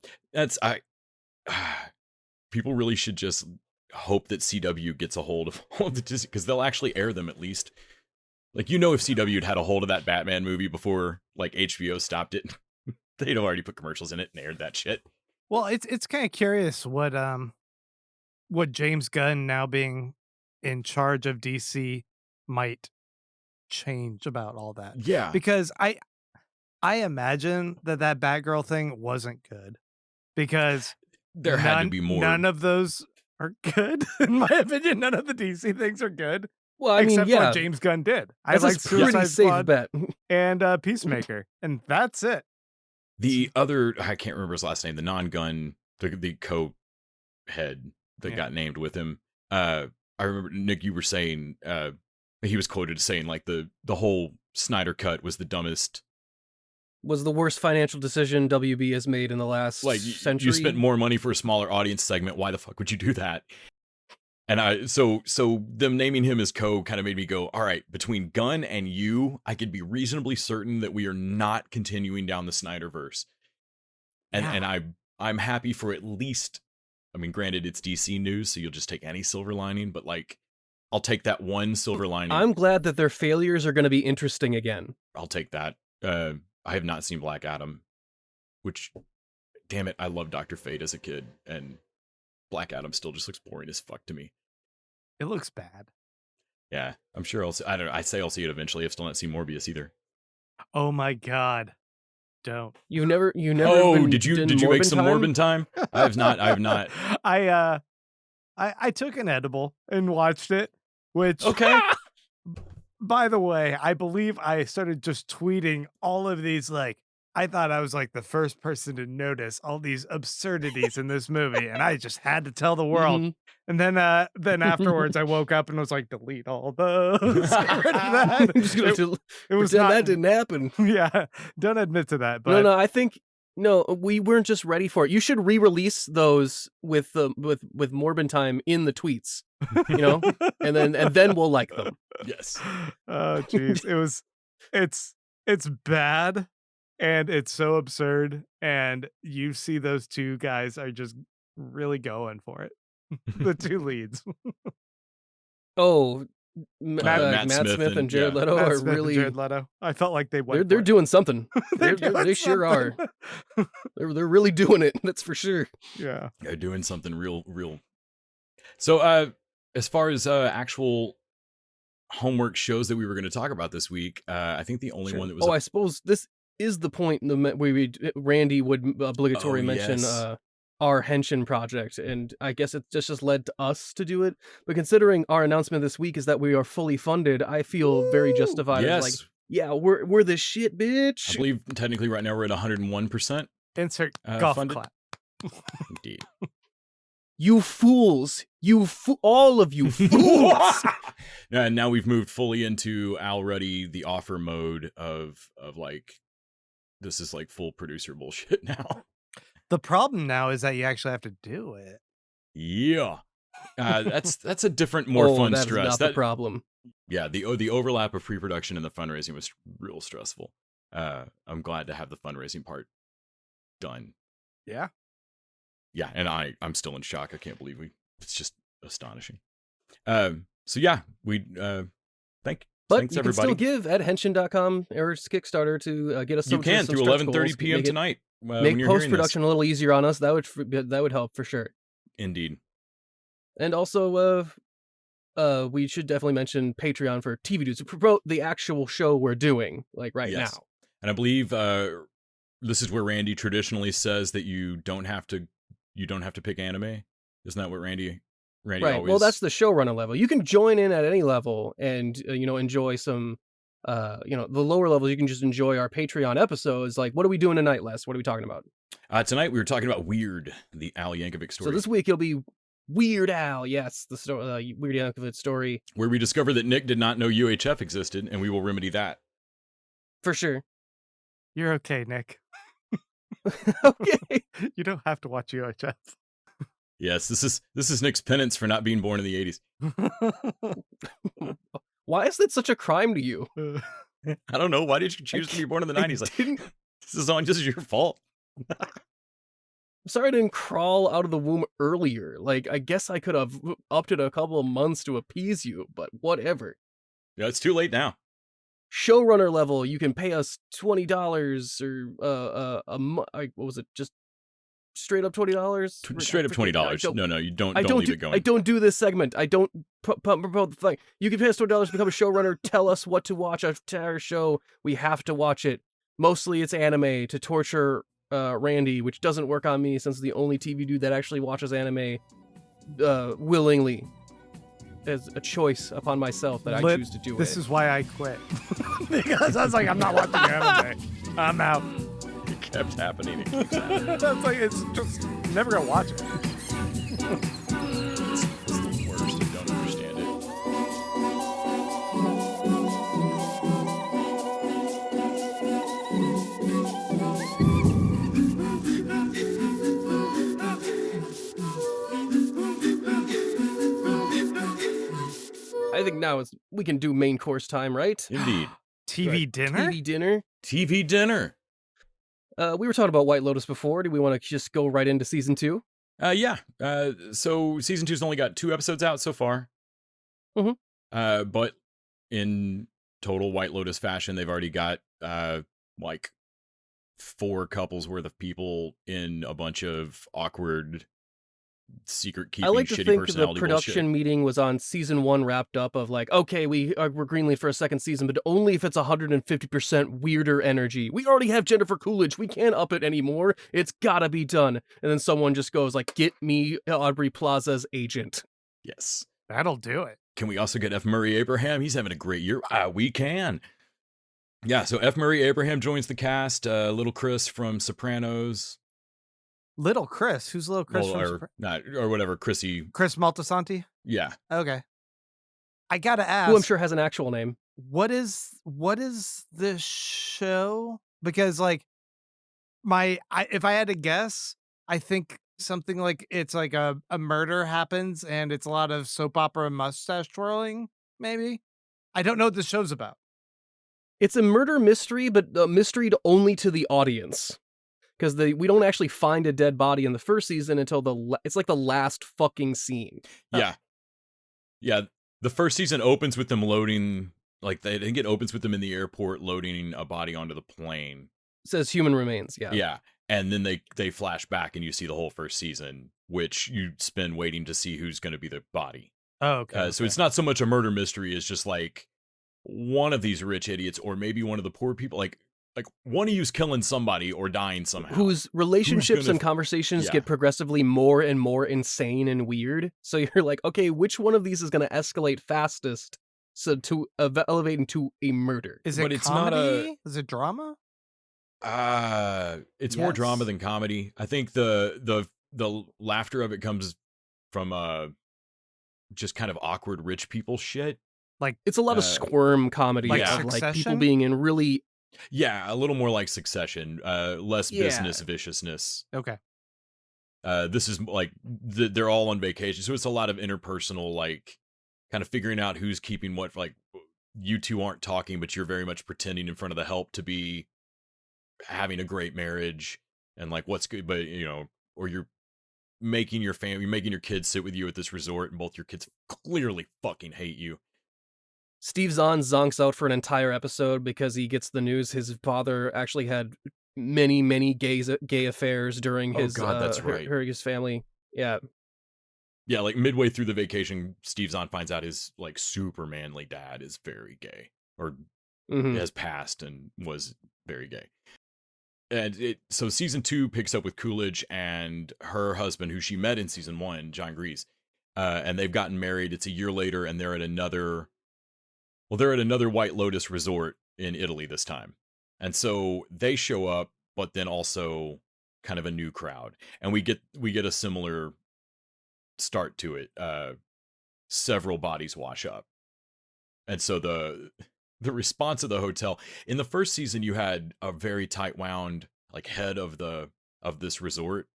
People really should just hope that CW gets a hold of all the Disney, because they'll actually air them at least. Like, if CW had a hold of that Batman movie before, like, HBO stopped it, they'd already put commercials in it and aired that shit. Well, it's kind of curious what James Gunn now being in charge of DC might change about all that. Yeah. Because I imagine that Batgirl thing wasn't good, because there had to be more. None of those are good. In my opinion, none of the DC things are good. Well, I mean, except yeah, what James Gunn did. That's I like a pretty Suicide safe Squad bet. and Peacemaker, and that's it. The other, I can't remember his last name, the non-gun, the co-head that got named with him. I remember, Nick, you were saying, he was quoted as saying, like, the whole Snyder cut was the dumbest. Was the worst financial decision WB has made in the last century. You spent more money for a smaller audience segment. Why the fuck would you do that? And so them naming him as co kind of made me go, all right, between Gunn and you, I could be reasonably certain that we are not continuing down the Snyderverse. And I'm happy for at least, I mean, granted, it's DC news, so you'll just take any silver lining, but, like, I'll take that one silver lining. I'm glad that their failures are going to be interesting again. I'll take that. I have not seen Black Adam, which, damn it, I loved Dr. Fate as a kid, and Black Adam still just looks boring as fuck to me. It looks bad. Yeah, I'm sure I'll see, I don't know, I say I'll see it eventually. I've still not seen Morbius either. Oh my god. Don't. You never Oh, did you make some Morbin time? I have not. I took an edible and watched it, which, okay. By the way, I believe I started just tweeting all of these, like, I thought I was like the first person to notice all these absurdities in this movie, and I just had to tell the world. Mhm. And then afterwards, I woke up and was like, delete all those. Get rid of that. It was not, that didn't happen. Yeah, don't admit to that. But No, I think we weren't just ready for it. You should re-release those with Morbin time in the tweets, and then we'll like them. Yes. Oh, jeez. It's bad, and it's so absurd, and you see those two guys are just really going for it. The two leads. Oh, Matt Smith and Jared Leto Matt are Smith and really. Jared Leto. I felt like they went. They're for it. doing something. They're They doing sure are. something. They're really doing it. That's for sure. Yeah. They're doing something real. So, as far as actual homework shows that we were going to talk about this week, I think the only Sure. one that was I suppose this is the point where Randy would obligatory mention yes. our Henshin project, and I guess it just led to us to do it. But considering our announcement this week is that we are fully funded, I feel very justified. As like, Yes, yeah, we're the shit, I bitch. believe technically right now we're at 101%. Insert golf funded. clap. Indeed. You fools, all of you fools. And now we've moved fully into already the offer mode of like, this is like full producer bullshit now. The problem now is that you actually have to do it. Yeah. That's a different, more fun that's stress. Not the problem. Yeah, the overlap of pre-production and the fundraising was real stressful. I'm glad to have the fundraising part done. Yeah. Yeah, and I'm still in shock. I can't believe it's just astonishing. So yeah, we thanks But everybody. you can still give at henshin.com or Kickstarter to get us some. You can through 11:30 p.m. tonight. Make post-production a little easier on us. That would help for sure. Indeed. And also, we should definitely mention Patreon for TV Dudes to promote the actual show we're doing, like now. And I believe this is where Randy traditionally says that you don't have to pick anime. Isn't that what Randy right. always... Well, that's the showrunner level. You can join in at any level and enjoy some. The lower levels, you can just enjoy our Patreon episodes. Like, what are we doing tonight, Les? What are we talking about? Tonight we were talking about Weird, the Al Yankovic story. So this week it'll be Weird Al, yes, the story, Weird Yankovic story, where we discover that Nick did not know UHF existed, and we will remedy that. For sure. You're okay, Nick. Okay. You don't have to watch UHF. Yes, this is Nick's penance for not being born in the 80s. Why is that such a crime to you? I don't know. Why did you choose to be born in the 90s? This is your fault. I'm sorry I didn't crawl out of the womb earlier. Like, I guess I could have upped it a couple of months to appease you, but whatever. Yeah, it's too late now. Showrunner level, you can pay us $20 or what was it? Just straight up $20? Straight up $20. No, you don't leave it going. I don't do this segment. I don't promote the thing. You can pay us $20 to become a showrunner. Tell us what to watch. Our entire show, we have to watch it. Mostly it's anime to torture Randy, which doesn't work on me since the only TV dude that actually watches anime willingly as a choice upon myself that I choose to do This is why I quit. Because I was like, I'm not watching anime. I'm out. It kept happening. It keeps happening. That's like, it's just I'm never gonna watch it. It's the worst. I don't understand it. I think now we can do main course time, right? Indeed. TV dinner? TV dinner. TV dinner. We were talking about White Lotus before. Do we want to just go right into season 2? Yeah. So season 2's only got 2 episodes out so far. Mm-hmm. But in total White Lotus fashion, they've already got like 4 couples worth of people in a bunch of awkward secret keeping I like to shitty think the personality production bullshit. meeting was on season 1 wrapped up of like, okay, we're greenlit for a second season, but only if it's 150% weirder energy. We already have Jennifer Coolidge. We can't up it anymore. It's gotta be done. And then someone just goes like, get me Aubrey Plaza's agent. Yes. That'll do it. Can we also get F. Murray Abraham? He's having a great year. We can. Yeah, so F. Murray Abraham joins the cast. Little Chris from Sopranos. Little Chris? Who's Little Chris or whatever, Chrissy. Chris Maltasanti? Yeah. Okay. I gotta ask. Who I'm sure has an actual name. What is this show? Because like if I had to guess, I think something like it's like a murder happens and it's a lot of soap opera mustache twirling, maybe. I don't know what the show's about. It's a murder mystery, but a mystery only to the audience. Because we don't actually find a dead body in the first season until it's like the last fucking scene. Yeah. Yeah. The first season opens with them loading, like I think it opens with them in the airport loading a body onto the plane. It says human remains, yeah. Yeah. And then they flash back and you see the whole first season, which you spend waiting to see who's going to be the body. Oh, okay. So it's not so much a murder mystery as just like one of these rich idiots, or maybe one of the poor people, like one of you's killing somebody or dying somehow. Whose relationships gonna and conversations yeah. get progressively more and more insane and weird. So you're like, okay, which one of these is going to escalate fastest? So to elevate into a murder. Is it But it's not comedy? Is it drama? It's more drama Yes. than comedy. I think the laughter of it comes from just kind of awkward rich people shit. Like It's a lot of squirm comedy like of like people Succession? being in really Yeah, a little more like Succession, less Yeah. business viciousness. okay. This is like they're all on vacation, so it's a lot of interpersonal, like kind of figuring out who's keeping what. Like you two aren't talking, but you're very much pretending in front of the help to be having a great marriage, and like what's good, but or you're making your family, making your kids sit with you at this resort, and both your kids clearly fucking hate you. Steve Zahn zonks out for an entire episode because he gets the news his father actually had many gay affairs during his that's right. his family. Yeah. Yeah, like midway through the vacation, Steve Zahn finds out his like super manly dad is very gay, or has passed and was very gay. And so season 2 picks up with Coolidge and her husband, who she met in season 1, John Grease, and they've gotten married. It's a year later, and they're at another White Lotus resort in Italy this time. And so they show up, but then also kind of a new crowd, and we get a similar start to it. Several bodies wash up, and so the response of the hotel in the first season, you had a very tight wound like head of this resort,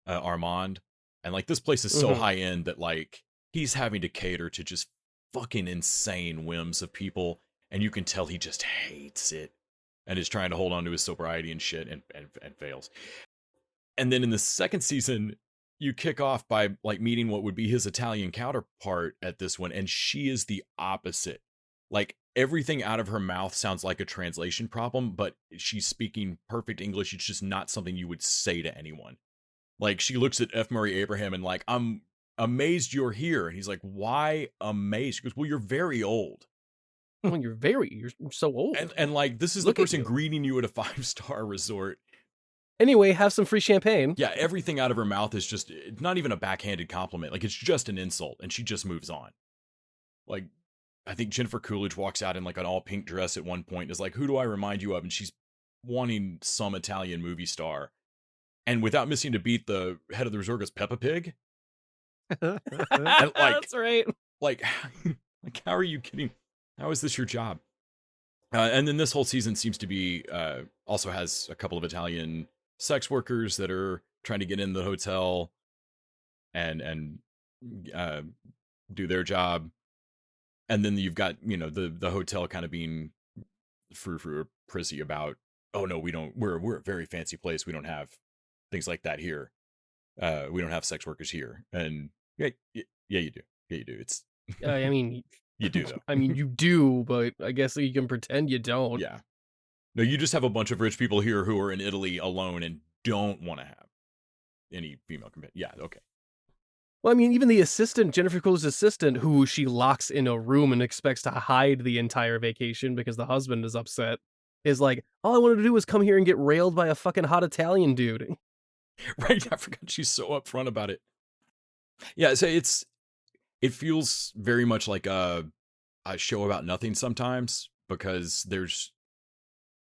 Armand, and like this place is so high end that like he's having to cater to just fucking insane whims of people, and you can tell he just hates it and is trying to hold on to his sobriety and shit, and fails. And then in the second season, you kick off by like meeting what would be his Italian counterpart at this one, and she is the opposite. Like everything out of her mouth sounds like a translation problem, but she's speaking perfect English. It's just not something you would say to anyone. Like she looks at F. Murray Abraham and like, I'm amazed you're here. And he's like, why amazed? She goes, well, you're very old. Well, you're so old. And like, this is Look the at person you. greeting you at a 5-star resort. Anyway, have some free champagne. Yeah, everything out of her mouth is just not even a backhanded compliment. Like it's just an insult, and she just moves on. Like, I think Jennifer Coolidge walks out in like an all pink dress at one point and is like, who do I remind you of? And she's wanting some Italian movie star. And without missing a beat, the head of the resort goes, Peppa Pig? And like, That's right. Like how are you kidding? How is this your job? And then this whole season seems to be also has a couple of Italian sex workers that are trying to get in the hotel and do their job. And then you've got, the hotel kind of being frou prissy about, oh no, we're a very fancy place. We don't have things like that here. We don't have sex workers here. And yeah, you do. Yeah, you do. It's I mean, you do though. I mean, you do, but I guess you can pretend you don't. Yeah. No, you just have a bunch of rich people here who are in Italy alone and don't want to have any female companion. Yeah, okay. Well, I mean, even the assistant, Jennifer Coolidge's assistant, who she locks in a room and expects to hide the entire vacation because the husband is upset, is like, all I wanted to do was come here and get railed by a fucking hot Italian dude. Right, I forgot she's so upfront about it. Yeah, so it feels very much like a show about nothing sometimes, because there's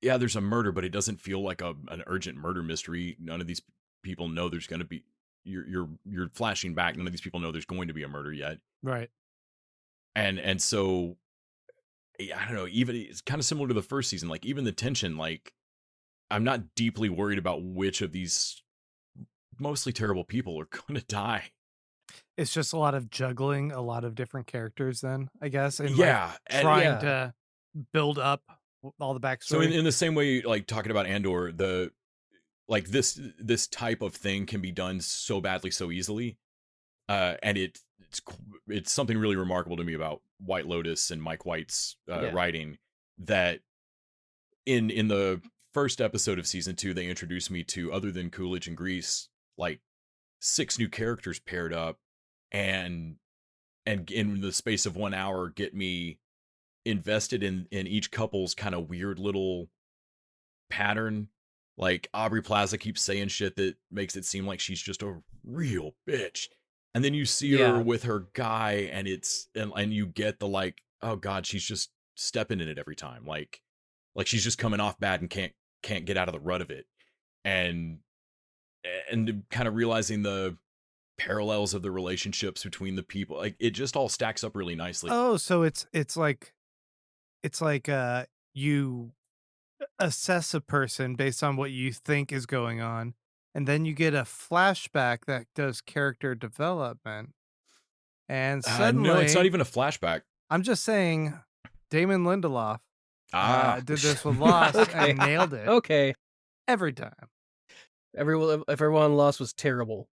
a murder, but it doesn't feel like an urgent murder mystery. None of these people know there's going to be. You're flashing back. None of these people know there's going to be a murder yet. Right. And so I don't know. Even it's kind of similar to the first season. Like even the tension. Like I'm not deeply worried about which of these mostly terrible people are going to die. It's just a lot of juggling, a lot of different characters. Then I guess, and Yeah, like, trying to build up all the backstory. So in the same way, like talking about Andor, this type of thing can be done so badly, so easily, and it's something really remarkable to me about White Lotus and Mike White's writing, that in the first episode of season 2, they introduced me to, other than Coolidge and Grease, like 6 new characters paired up, and and in the space of 1 hour get me invested in each couple's kind of weird little pattern. Like Aubrey Plaza keeps saying shit that makes it seem like she's just a real bitch. And then you see her with her guy and and you get the like, oh God, she's just stepping in it every time. Like she's just coming off bad and can't get out of the rut of it. And kind of realizing the parallels of the relationships between the people. Like it just all stacks up really nicely. Oh, so it's like you assess a person based on what you think is going on, and then you get a flashback that does character development. And suddenly, no, it's not even a flashback. I'm just saying, Damon Lindelof did this with Lost Okay. and nailed it Okay. every time. Everyone Lost was terrible.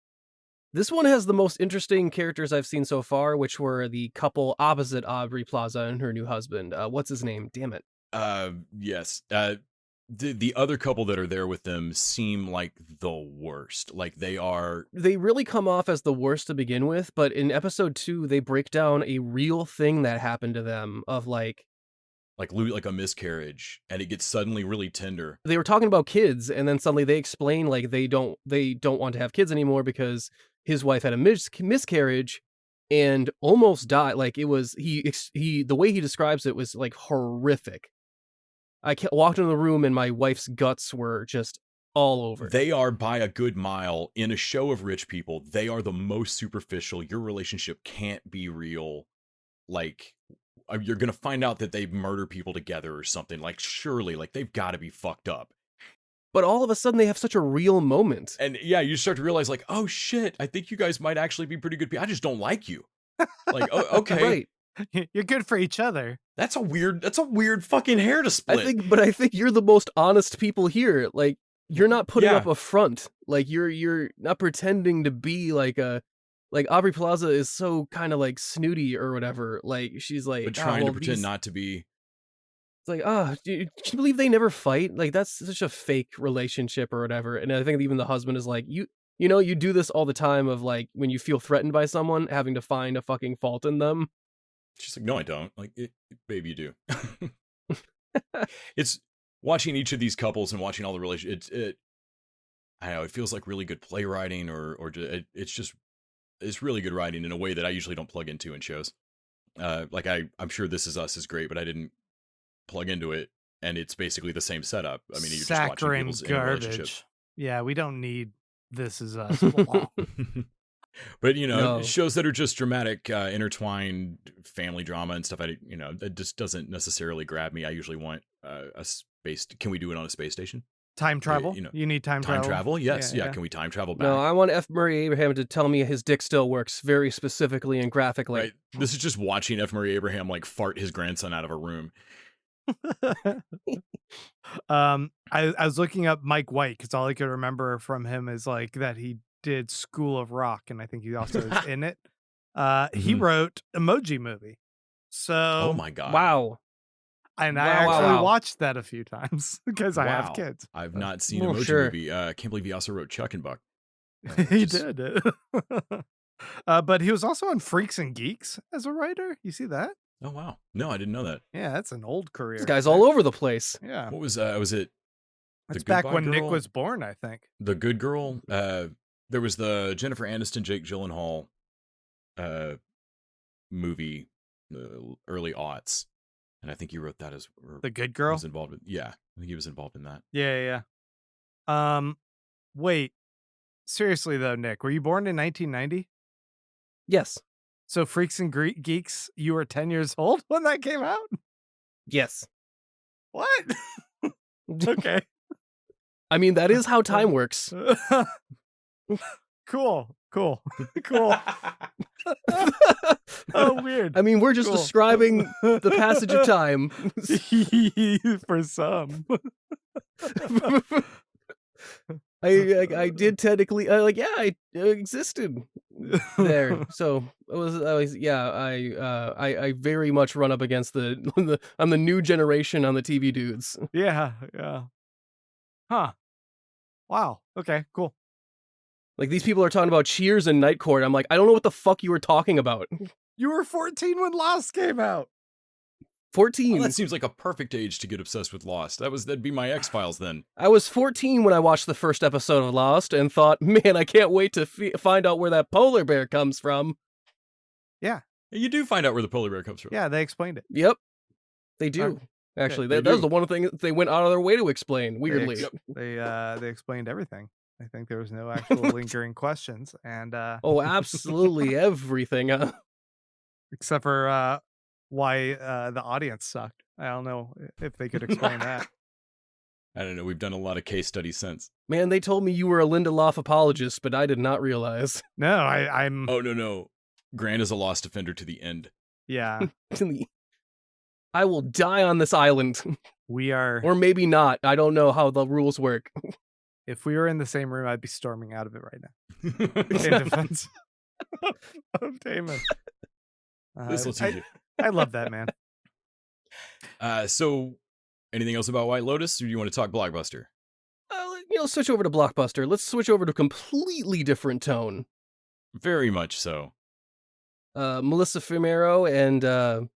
This one has the most interesting characters I've seen so far, which were the couple opposite Aubrey Plaza and her new husband. What's his name? Damn it. Yes. The other couple that are there with them seem like the worst. Like they really come off as the worst to begin with, but in episode 2, they break down a real thing that happened to them of like a miscarriage, and it gets suddenly really tender. They were talking about kids, and then suddenly they explain like they don't want to have kids anymore because his wife had a miscarriage and almost died. Like it was the way he describes it was like horrific. I walked into the room and my wife's guts were just all over. They are by a good mile in a show of rich people. They are the most superficial. Your relationship can't be real. Like you're going to find out that they murder people together or something. Like surely, like they've got to be fucked up. But all of a sudden they have such a real moment. And yeah, you start to realize like, oh shit, I think you guys might actually be pretty good people. I just don't like you. Like, oh, okay. Right. You're good for each other. That's a weird fucking hair to split. I think you're the most honest people here. Like you're not putting up a front. Like you're not pretending to be like Aubrey Plaza is so kind of like snooty or whatever. Like she's like but trying to pretend not to be. It's like, do you believe they never fight? Like that's such a fake relationship or whatever. And I think even the husband is like, you do this all the time of like when you feel threatened by someone, having to find a fucking fault in them. She's like, no, I don't. Like, baby, you do. It's watching each of these couples and watching all the relationships. I don't know. It feels like really good playwriting, it's really good writing in a way that I usually don't plug into in shows. Like I'm sure This Is Us is great, but I didn't plug into it, and it's basically the same setup. I mean, you're just watching people's relationships. Yeah, we don't need This Is Us. But shows that are just dramatic, intertwined family drama and stuff. That just doesn't necessarily grab me. I usually want a space. Can we do it on a space station? Time travel. You need time travel. Time travel. Yes. Yeah. Can we time travel back? No, I want F. Murray Abraham to tell me his dick still works very specifically and graphically. Right. This is just watching F. Murray Abraham like fart his grandson out of a room. I was looking up Mike White because all I could remember from him is like that he did School of Rock, and I think he also is in it. He wrote Emoji Movie. So oh my god, wow! And I actually watched that a few times because I have kids. I've not seen Emoji Movie. I can't believe he also wrote Chuck and Buck. He did. But he was also on Freaks and Geeks as a writer. You see that? Oh wow! No, I didn't know that. Yeah, that's an old career. This guy's all over the place. Yeah. What was it? That's back when Nick was born, I think. The Good Girl. There was the Jennifer Aniston, Jake Gyllenhaal movie, the early aughts, and I think he wrote that as The Good Girl. Was involved with, I think he was involved in that. Yeah. Wait, seriously though, Nick, were you born in 1990? Yes. So Freaks and Geeks, you were 10 years old when that came out? Yes. What? Okay. I mean, that is how time works. Cool. Oh, weird. I mean, we're just describing the passage of time. For some. I did technically I existed there. So I very much run up against I'm the new generation on the TV dudes. Yeah. Huh. Wow. Okay, cool. Like these people are talking about Cheers and Night Court. I'm like, I don't know what the fuck you were talking about. You were 14 when Lost came out. 14. Well, that seems like a perfect age to get obsessed with Lost. That'd be my X-Files then. I was 14 when I watched the first episode of Lost and thought, man, I can't wait to find out where that polar bear comes from. You do find out where the polar bear comes from. Yeah, they explained it. Yep, they do. Actually, they that was do. the one thing that they went out of their way to explain, weirdly. They explained everything. I think there was no actual lingering questions, and Oh, absolutely everything. except for why the audience sucked. I don't know if they could explain that. I don't know. We've done a lot of case studies since. Man, they told me you were a Lindelof apologist, but I did not realize. No, I'm. Oh, no. Grant is a Lost defender to the end. Yeah, I will die on this island. we are. Or maybe not. I don't know how the rules work. If we were in the same room, I'd be storming out of it right now in defense of Damon. This will teach you. I love that man. So, anything else about White Lotus, or do you want to talk Blockbuster? Switch over to Blockbuster. Let's switch over to a completely different tone. Very much so. Melissa Fumero and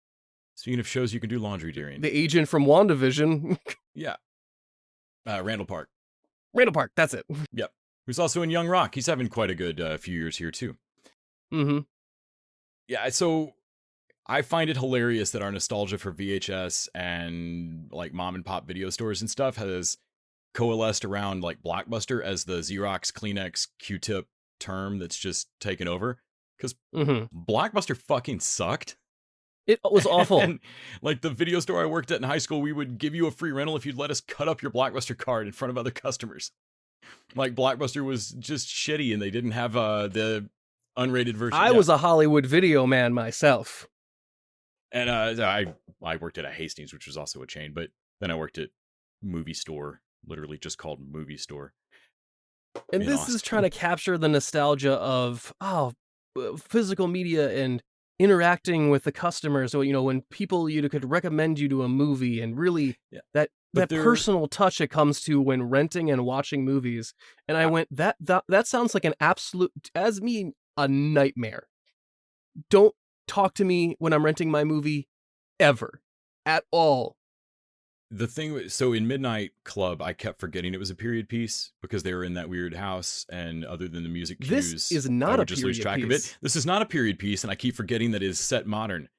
Speaking of shows you can do laundry during. the agent from WandaVision. Yeah. Randall Park. Randall Park, that's it. Who's also in Young Rock. He's having quite a good few years here, too. Mm-hmm. Yeah, so I find it hilarious that our nostalgia for VHS and like mom and pop video stores and stuff has coalesced around like Blockbuster as the Xerox, Kleenex, Q-tip term that's just taken over. Because Blockbuster fucking sucked. It was awful. And like the video store I worked at in high school, we would give you a free rental if you'd let us cut up your Blockbuster card in front of other customers. Like Blockbuster was just shitty and they didn't have the unrated version. I was a Hollywood video man myself. And I worked at a Hastings, which was also a chain, but then I worked at Movie Store, literally just called Movie Store. And in this Austin. is trying to capture the nostalgia of physical media and interacting with the customers. So, when people could recommend you to a movie and really that personal touch it comes to when renting and watching movies. And I went, that sounds like an absolute, as me, a nightmare. Don't talk to me when I'm renting my movie ever at all. The thing, so in Midnight Club, I kept forgetting it was a period piece because they were in that weird house, and other than the music cues, This is not I would a just lose period track piece. of it. This is not a period piece, and I keep forgetting that it is set modern.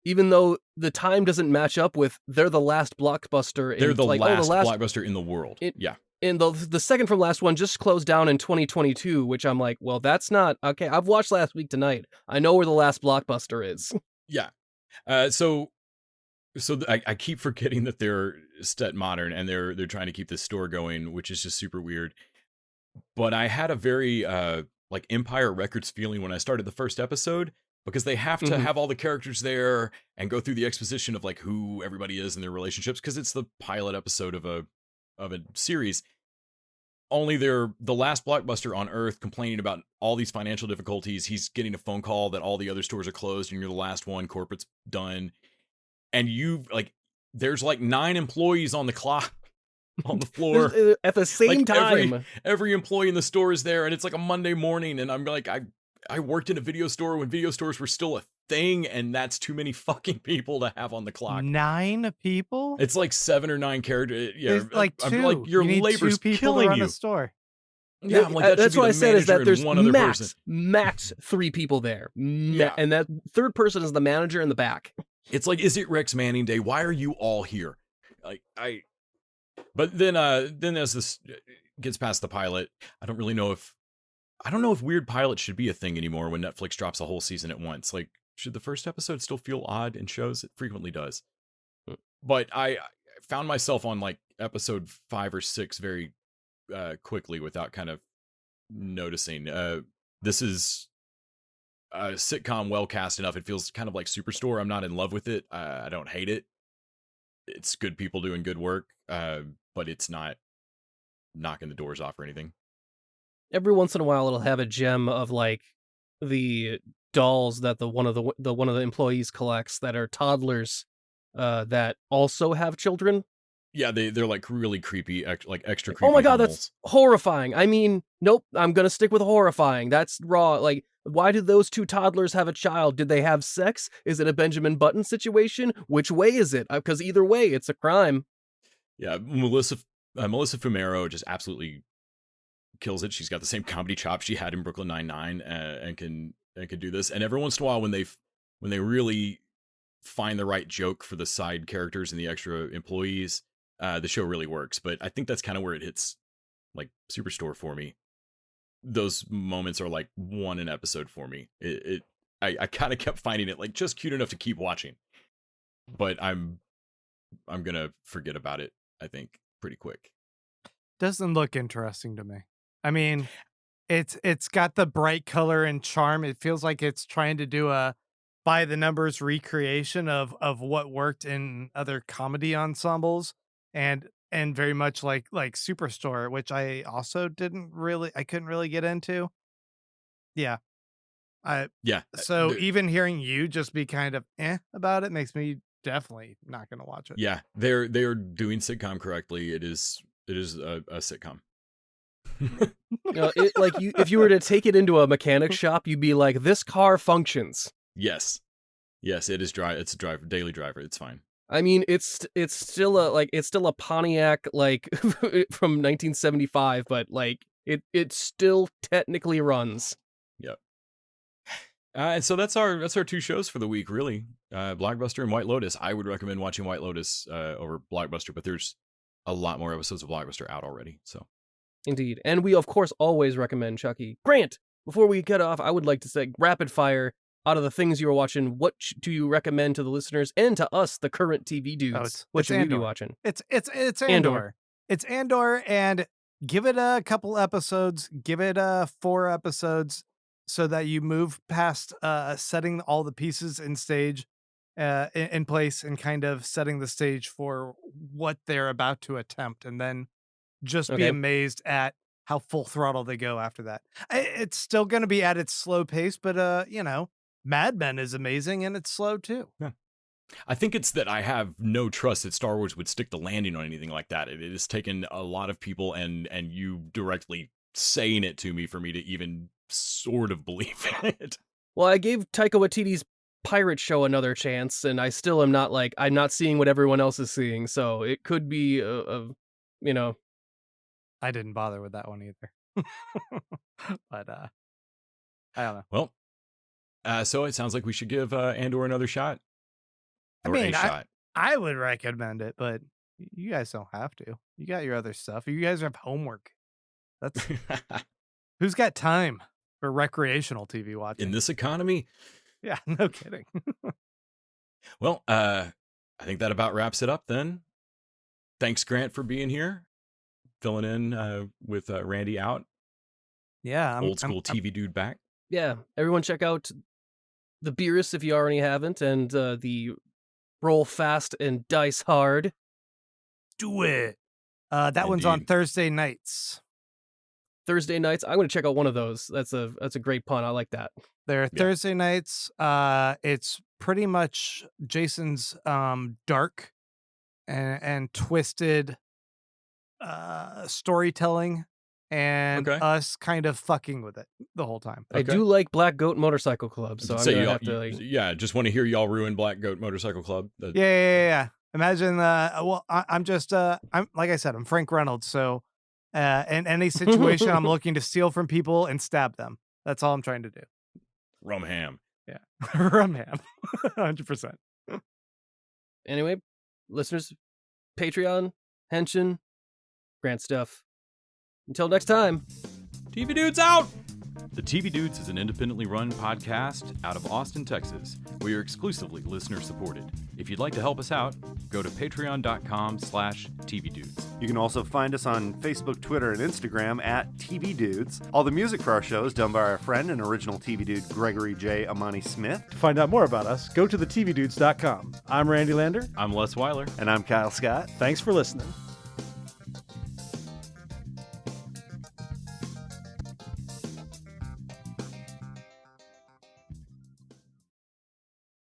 Even though the time doesn't match up with, they're the last Blockbuster. They're and the like, last the last Blockbuster in the world. Yeah. And the second from last one just closed down in 2022, which I'm like, well, that's not okay. I've watched Last Week Tonight. I know where the last Blockbuster is. Yeah. I keep forgetting that they're set modern and they're trying to keep this store going, which is just super weird. But I had a very like Empire Records feeling when I started the first episode, because they have to have all the characters there and go through the exposition of like who everybody is and their relationships, because it's the pilot episode of a series. Only they're the last Blockbuster on Earth, complaining about all these financial difficulties. He's getting a phone call that all the other stores are closed and you're the last one, corporate's done. And there's like 9 employees on the clock on the floor At the same time. Every employee in the store is there, and it's like a Monday morning, and I'm like, I worked in a video store when video stores were still a thing, and that's too many fucking people to have on the clock. 9 people? It's like 7 or 9 characters. Yeah, There's like 2. I'm like, your need labor's 2 people killing to run you. a store. Yeah, I'm like, that that's should be what the I said, is that manager there's and one other person. max 3 people there. Yeah. And that third person is the manager in the back. It's like, is it Rex Manning Day? Why are you all here? But then as this gets past the pilot, I don't know if weird pilots should be a thing anymore when Netflix drops a whole season at once. Like, should the first episode still feel odd in shows? It frequently does. But I found myself on like episode 5 or 6 very quickly without kind of noticing. This is a sitcom well cast enough. It feels kind of like Superstore. I'm not in love with it. I don't hate it. It's good people doing good work, but it's not knocking the doors off or anything. Every once in a while, it'll have a gem of like the dolls that one of the employees collects that are toddlers that also have children. Yeah, they're like really creepy, like extra creepy. Oh my god, animals. that's horrifying. I mean, nope, I'm gonna stick with horrifying. That's raw. Like Why did those two toddlers have a child? Did they have sex? Is it a Benjamin Button situation? Which way is it? Because either way, it's a crime. Yeah, Melissa Fumero just absolutely kills it. She's got the same comedy chops she had in Brooklyn Nine-Nine, and can do this. And every once in a while, when they really find the right joke for the side characters and the extra employees, the show really works. But I think that's kind of where it hits like Superstore for me. Those moments are like one an episode for me. I kind of kept finding it like just cute enough to keep watching, but I'm gonna forget about it, I think, pretty quick. Doesn't look interesting to me. I mean, it's got the bright color and charm. It feels like it's trying to do a by the numbers recreation of what worked in other comedy ensembles, and very much like Superstore, which I also couldn't really get into. Yeah. Yeah. So even hearing you just be kind of about it makes me definitely not going to watch it. Yeah, they're doing sitcom correctly. It is a sitcom. If you were to take it into a mechanic shop, you'd be like, this car functions. Yes, it is it's a daily driver. It's fine. I mean, it's still a Pontiac like from 1975, but like it still technically runs. Yep. And so that's our two shows for the week, really. Blockbuster and White Lotus. I would recommend watching White Lotus over Blockbuster, but there's a lot more episodes of Blockbuster out already. So, indeed, and we of course always recommend Chucky. Grant, before we get off, I would like to say rapid fire. Out of the things you were watching, what do you recommend to the listeners and to us, the current TV dudes? What should we be watching? It's Andor. It's Andor, and give it a couple episodes. Give it 4 episodes, so that you move past setting all the pieces in place and kind of setting the stage for what they're about to attempt, and then just be amazed at how full throttle they go after that. It's still going to be at its slow pace, but Mad Men is amazing, and it's slow too. Yeah. I think it's that I have no trust that Star Wars would stick the landing on anything like that. It has taken a lot of people and you directly saying it to me for me to even sort of believe it. Well, I gave Taika Waititi's pirate show another chance, and I still am not I'm not seeing what everyone else is seeing, so it could be I didn't bother with that one either. But I don't know. Well, so it sounds like we should give Andor another shot. I would recommend it, but you guys don't have to. You got your other stuff. You guys have homework. That's who's got time for recreational TV watching in this economy? Yeah, no kidding. Well, I think that about wraps it up then. Thanks, Grant, for being here, filling in with Randy out. Yeah, old school TV dude back. Yeah, everyone check out the Beerus if you already haven't, and the Roll Fast and Dice Hard. Do it. That one's on Thursday nights. Thursday nights. I'm going to check out one of those. That's a great pun. I like that. They're Thursday nights. It's pretty much Jason's dark and twisted storytelling, and us kind of fucking with it the whole time. I do like Black Goat Motorcycle Club, so I'm gonna have to just want to hear y'all ruin Black Goat Motorcycle Club. Yeah. Imagine I'm just I'm like I said, I'm Frank Reynolds, so in any situation I'm looking to steal from people and stab them. That's all I'm trying to do. Rum ham. Yeah. Rum ham. 100%. Anyway, listeners, Patreon, Henshin, Grant stuff. Until next time, TV Dudes out! The TV Dudes is an independently run podcast out of Austin, Texas. We are exclusively listener supported. If you'd like to help us out, go to patreon.com/TVDudes. You can also find us on Facebook, Twitter, and Instagram at TV Dudes. All the music for our show is done by our friend and original TV Dude, Gregory J. Amani Smith. To find out more about us, go to thetvdudes.com. I'm Randy Lander. I'm Les Weiler. And I'm Kyle Scott. Thanks for listening.